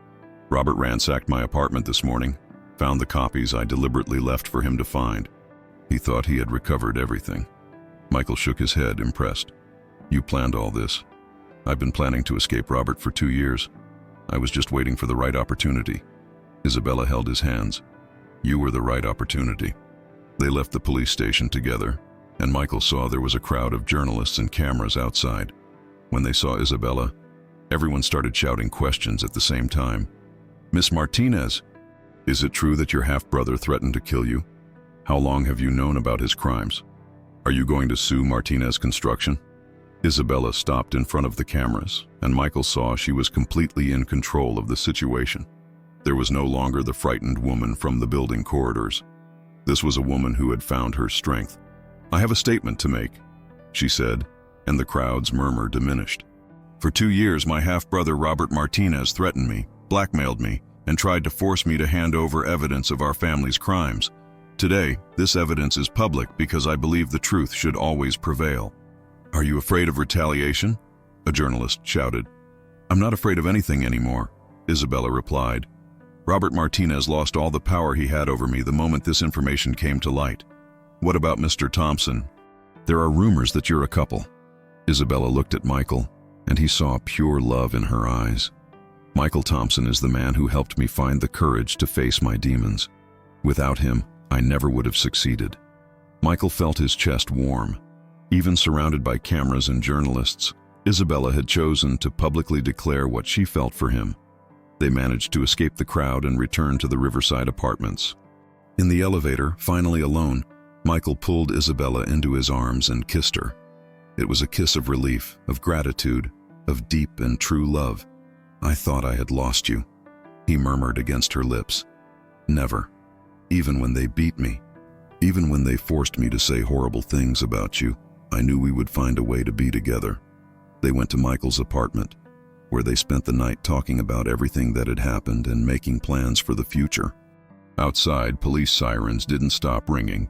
Speaker 1: "Robert ransacked my apartment this morning, found the copies I deliberately left for him to find. He thought he had recovered everything." Michael shook his head, impressed. "You planned all this." "I've been planning to escape Robert for 2 years. I was just waiting for the right opportunity." Isabella held his hands. "You were the right opportunity." They left the police station together, and Michael saw there was a crowd of journalists and cameras outside. When they saw Isabella, everyone started shouting questions at the same time. "Miss Martinez, is it true that your half-brother threatened to kill you? How long have you known about his crimes? Are you going to sue Martinez Construction?" Isabella stopped in front of the cameras, and Michael saw she was completely in control of the situation. There was no longer the frightened woman from the building corridors. This was a woman who had found her strength. "I have a statement to make," she said, and the crowd's murmur diminished. "For 2 years, my half-brother Robert Martinez threatened me, blackmailed me, and tried to force me to hand over evidence of our family's crimes. Today, this evidence is public because I believe the truth should always prevail." "Are you afraid of retaliation?" a journalist shouted. "I'm not afraid of anything anymore," Isabella replied. "Robert Martinez lost all the power he had over me the moment this information came to light." "What about Mr. Thompson?" "There are rumors that you're a couple." Isabella looked at Michael, and he saw pure love in her eyes. "Michael Thompson is the man who helped me find the courage to face my demons. Without him, I never would have succeeded." Michael felt his chest warm. Even surrounded by cameras and journalists, Isabella had chosen to publicly declare what she felt for him. They managed to escape the crowd and return to the Riverside apartments. In the elevator, finally alone, Michael pulled Isabella into his arms and kissed her. It was a kiss of relief, of gratitude, of deep and true love. "I thought I had lost you," he murmured against her lips. "Never. Even when they beat me, even when they forced me to say horrible things about you, I knew we would find a way to be together." They went to Michael's apartment, where they spent the night talking about everything that had happened and making plans for the future. Outside, police sirens didn't stop ringing.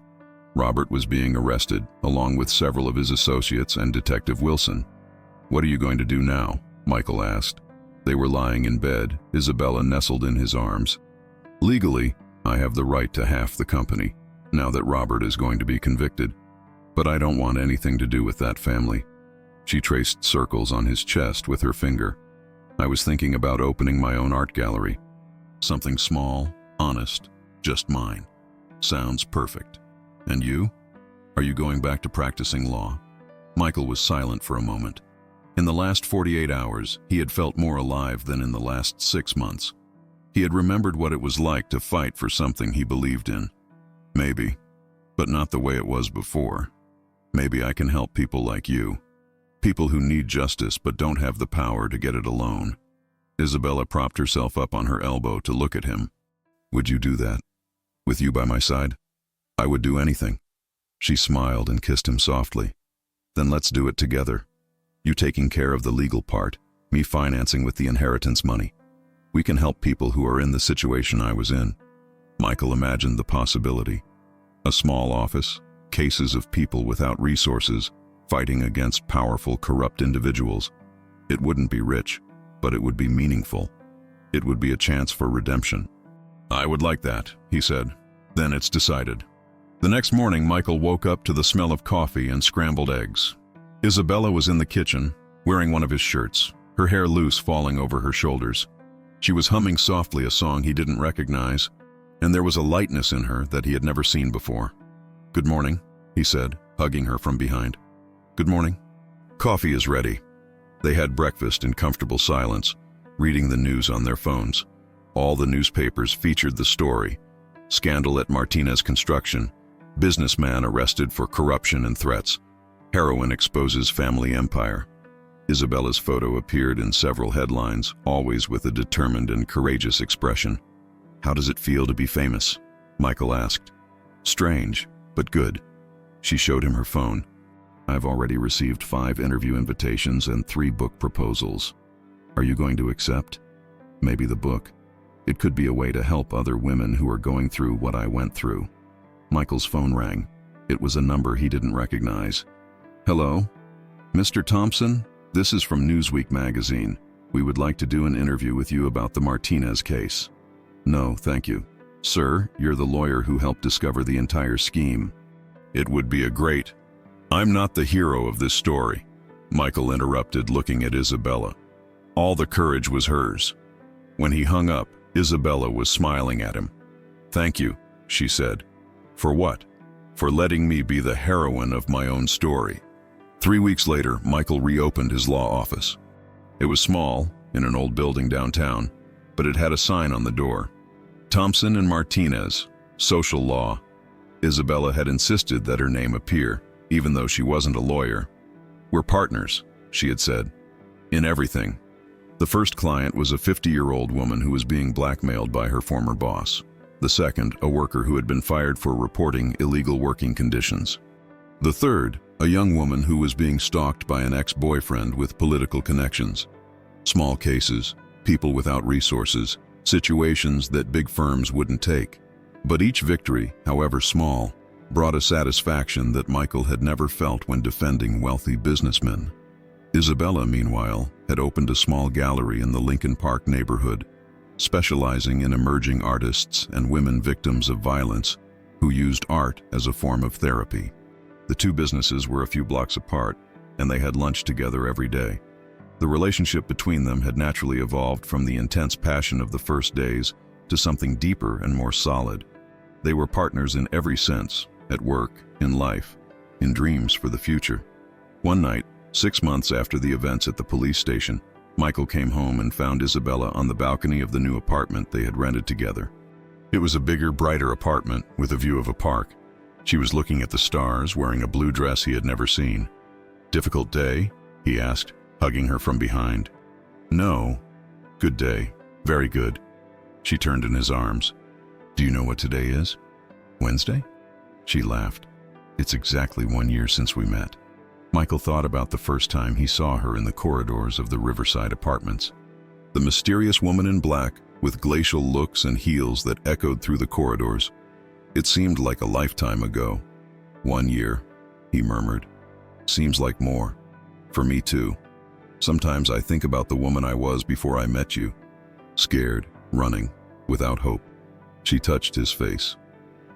Speaker 1: Robert was being arrested, along with several of his associates and Detective Wilson. "What are you going to do now?" Michael asked. They were lying in bed, Isabella nestled in his arms. "Legally, I have the right to half the company, now that Robert is going to be convicted. But I don't want anything to do with that family." She traced circles on his chest with her finger. "I was thinking about opening my own art gallery. Something small, honest, just mine. Sounds perfect. And you? Are you going back to practicing law?" Michael was silent for a moment. In the last 48 hours, he had felt more alive than in the last 6 months. He had remembered what it was like to fight for something he believed in. "Maybe, but not the way it was before. Maybe I can help people like you. People who need justice but don't have the power to get it alone." Isabella propped herself up on her elbow to look at him. "Would you do that? With you by my side? I would do anything." She smiled and kissed him softly. "Then let's do it together. You taking care of the legal part, me financing with the inheritance money. We can help people who are in the situation I was in." Michael imagined the possibility. A small office, cases of people without resources, fighting against powerful, corrupt individuals. It wouldn't be rich, but it would be meaningful. It would be a chance for redemption. "I would like that," he said. "Then it's decided." The next morning, Michael woke up to the smell of coffee and scrambled eggs. Isabella was in the kitchen, wearing one of his shirts, her hair loose falling over her shoulders. She was humming softly a song he didn't recognize, and there was a lightness in her that he had never seen before. "Good morning," he said, hugging her from behind. "Good morning." "Coffee is ready." They had breakfast in comfortable silence, reading the news on their phones. All the newspapers featured the story: scandal at Martinez Construction, businessman arrested for corruption and threats, heroine exposes family empire. Isabella's photo appeared in several headlines, always with a determined and courageous expression. "How does it feel to be famous?" Michael asked. "Strange, but good." She showed him her phone. "I've already received 5 interview invitations and 3 book proposals. Are you going to accept? Maybe the book. It could be a way to help other women who are going through what I went through." Michael's phone rang. It was a number he didn't recognize. "Hello? Mr. Thompson? This is from Newsweek magazine. We would like to do an interview with you about the Martinez case." "No, thank you. Sir, you're the lawyer who helped discover the entire scheme." "It would be a great—" "I'm not the hero of this story," Michael interrupted, looking at Isabella. All the courage was hers. When he hung up, Isabella was smiling at him. "Thank you," she said. "For what?" "For letting me be the heroine of my own story." 3 weeks later, Michael reopened his law office. It was small, in an old building downtown, but it had a sign on the door: Thompson and Martinez, Social Law. Isabella had insisted that her name appear, even though she wasn't a lawyer. "We're partners," she had said, "in everything." The first client was a 50-year-old woman who was being blackmailed by her former boss. The second, a worker who had been fired for reporting illegal working conditions. The third, a young woman who was being stalked by an ex-boyfriend with political connections. Small cases, people without resources, situations that big firms wouldn't take. But each victory, however small, brought a satisfaction that Michael had never felt when defending wealthy businessmen. Isabella, meanwhile, had opened a small gallery in the Lincoln Park neighborhood, specializing in emerging artists and women victims of violence who used art as a form of therapy. The 2 businesses were a few blocks apart, and they had lunch together every day. The relationship between them had naturally evolved from the intense passion of the first days to something deeper and more solid. They were partners in every sense, at work, in life, in dreams for the future. One night, 6 months after the events at the police station, Michael came home and found Isabella on the balcony of the new apartment they had rented together. It was a bigger, brighter apartment with a view of a park. She was looking at the stars, wearing a blue dress he had never seen. "Difficult day?" he asked, hugging her from behind. "No. Good day. Very good." She turned in his arms. "Do you know what today is?" "Wednesday?" She laughed. "It's exactly 1 year since we met." Michael thought about the first time he saw her in the corridors of the Riverside apartments. The mysterious woman in black, with glacial looks and heels that echoed through the corridors. It seemed like a lifetime ago. 1 year, he murmured. Seems like more. For me too. Sometimes I think about the woman I was before I met you. Scared, running, without hope. She touched his face.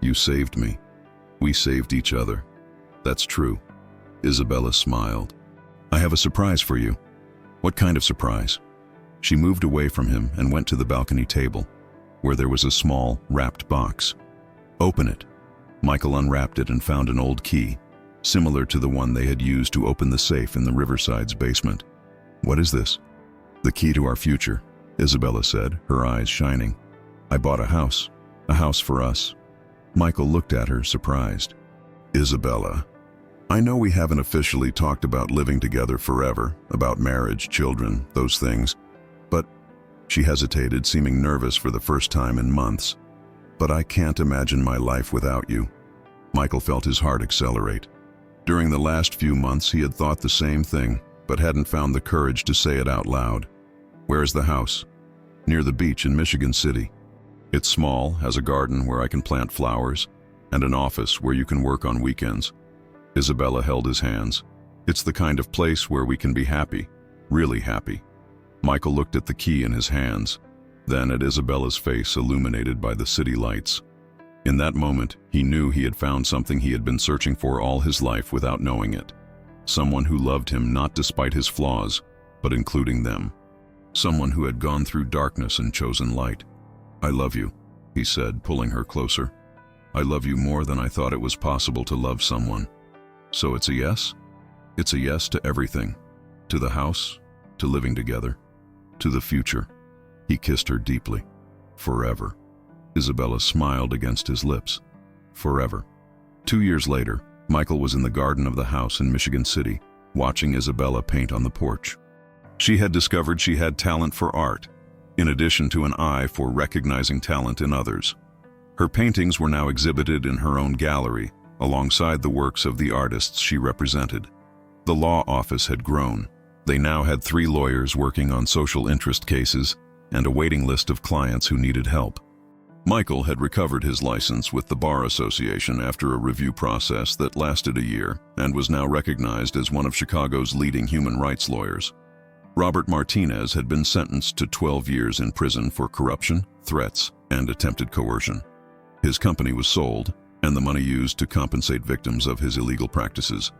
Speaker 1: You saved me. We saved each other. That's true. Isabella smiled. I have a surprise for you. What kind of surprise? She moved away from him and went to the balcony table, where there was a small, wrapped box. Open it. Michael unwrapped it and found an old key, similar to the one they had used to open the safe in the Riverside's basement. What is this? The key to our future, Isabella said, her eyes shining. I bought a house for us. Michael looked at her, surprised. Isabella, I know we haven't officially talked about living together forever, about marriage, children, those things, but she hesitated, seeming nervous for the first time in months. But I can't imagine my life without you. Michael felt his heart accelerate. During the last few months, he had thought the same thing, but hadn't found the courage to say it out loud. Where's the house? Near the beach in Michigan City. It's small, has a garden where I can plant flowers, and an office where you can work on weekends. Isabella held his hands. It's the kind of place where we can be happy, really happy. Michael looked at the key in his hands, then at Isabella's face illuminated by the city lights. In that moment, he knew he had found something he had been searching for all his life without knowing it. Someone who loved him not despite his flaws, but including them. Someone who had gone through darkness and chosen light. I love you, he said, pulling her closer. I love you more than I thought it was possible to love someone. So it's a yes? It's a yes to everything. To the house, to living together, to the future. He kissed her deeply. Forever. Isabella smiled against his lips. Forever. 2 years later, Michael was in the garden of the house in Michigan City, watching Isabella paint on the porch. She had discovered she had talent for art, in addition to an eye for recognizing talent in others. Her paintings were now exhibited in her own gallery, alongside the works of the artists she represented. The law office had grown. They now had 3 lawyers working on social interest cases and a waiting list of clients who needed help. Michael had recovered his license with the Bar Association after a review process that lasted a year and was now recognized as one of Chicago's leading human rights lawyers. Robert Martinez had been sentenced to 12 years in prison for corruption, threats, and attempted coercion. His company was sold, and the money used to compensate victims of his illegal practices.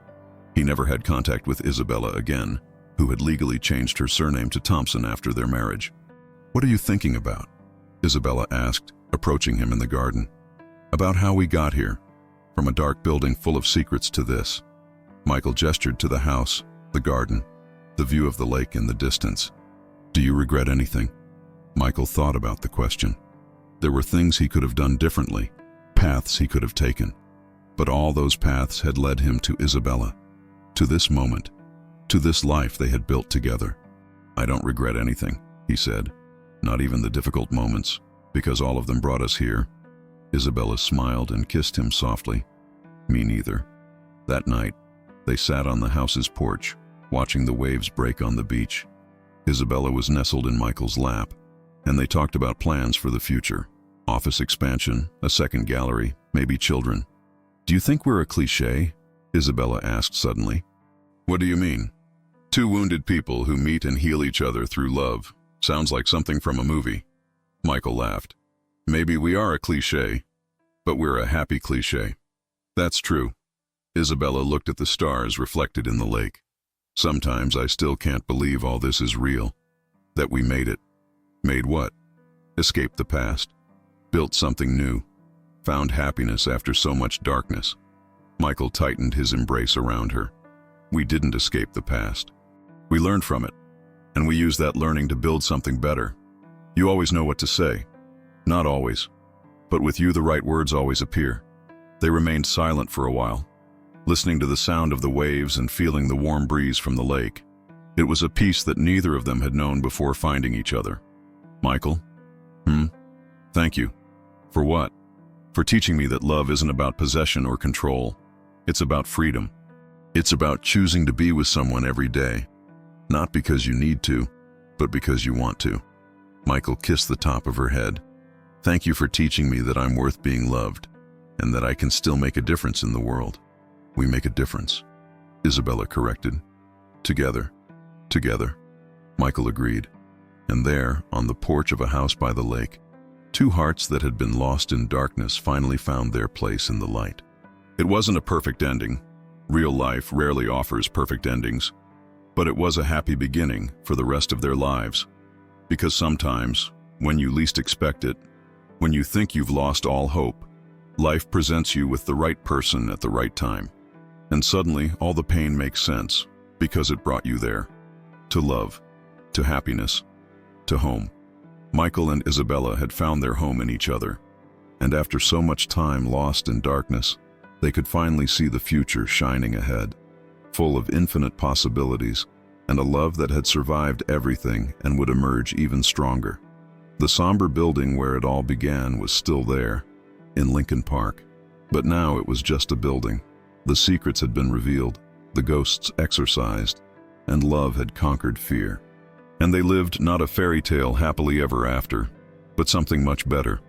Speaker 1: He never had contact with Isabella again, who had legally changed her surname to Thompson after their marriage. What are you thinking about? Isabella asked, approaching him in the garden. About how we got here, from a dark building full of secrets to this. Michael gestured to the house, the garden, the view of the lake in the distance. Do you regret anything? Michael thought about the question. There were things he could have done differently, paths he could have taken. But all those paths had led him to Isabella, to this moment, to this life they had built together. I don't regret anything, he said. Not even the difficult moments, because all of them brought us here. Isabella smiled and kissed him softly. Me neither. That night, they sat on the house's porch, watching the waves break on the beach. Isabella was nestled in Michael's lap, and they talked about plans for the future. Office expansion, a second gallery, maybe children. Do you think we're a cliché? Isabella asked suddenly. What do you mean? 2 wounded people who meet and heal each other through love. Sounds like something from a movie. Michael laughed. Maybe we are a cliché, but we're a happy cliché. That's true. Isabella looked at the stars reflected in the lake. Sometimes I still can't believe all this is real. That we made it. Made what? Escaped the past. Built something new. Found happiness after so much darkness. Michael tightened his embrace around her. We didn't escape the past. We learned from it, and we used that learning to build something better. You always know what to say. Not always. But with you the right words always appear. They remained silent for a while, listening to the sound of the waves and feeling the warm breeze from the lake. It was a peace that neither of them had known before finding each other. Michael? Thank you. For what? For teaching me that love isn't about possession or control. It's about freedom. It's about choosing to be with someone every day, not because you need to, but because you want to. Michael kissed the top of her head. Thank you for teaching me that I'm worth being loved, and that I can still make a difference in the world. We make a difference, Isabella corrected. Together. Michael agreed. And there, on the porch of a house by the lake, two hearts that had been lost in darkness finally found their place in the light. It wasn't a perfect ending. Real life rarely offers perfect endings. But it was a happy beginning for the rest of their lives. Because sometimes, when you least expect it, when you think you've lost all hope, life presents you with the right person at the right time. And suddenly, all the pain makes sense, because it brought you there. To love, to happiness, to home. Michael and Isabella had found their home in each other, and after so much time lost in darkness, they could finally see the future shining ahead, full of infinite possibilities, and a love that had survived everything and would emerge even stronger. The somber building where it all began was still there, in Lincoln Park, but now it was just a building. The secrets had been revealed, the ghosts exorcised, and love had conquered fear. And they lived not a fairy tale happily ever after, but something much better.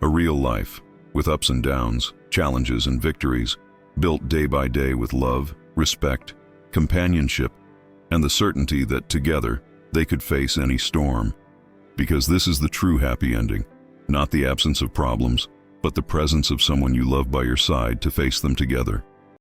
Speaker 1: A real life, with ups and downs, challenges and victories, built day by day with love, respect, companionship, and the certainty that together they could face any storm. Because this is the true happy ending, not the absence of problems, but the presence of someone you love by your side to face them together.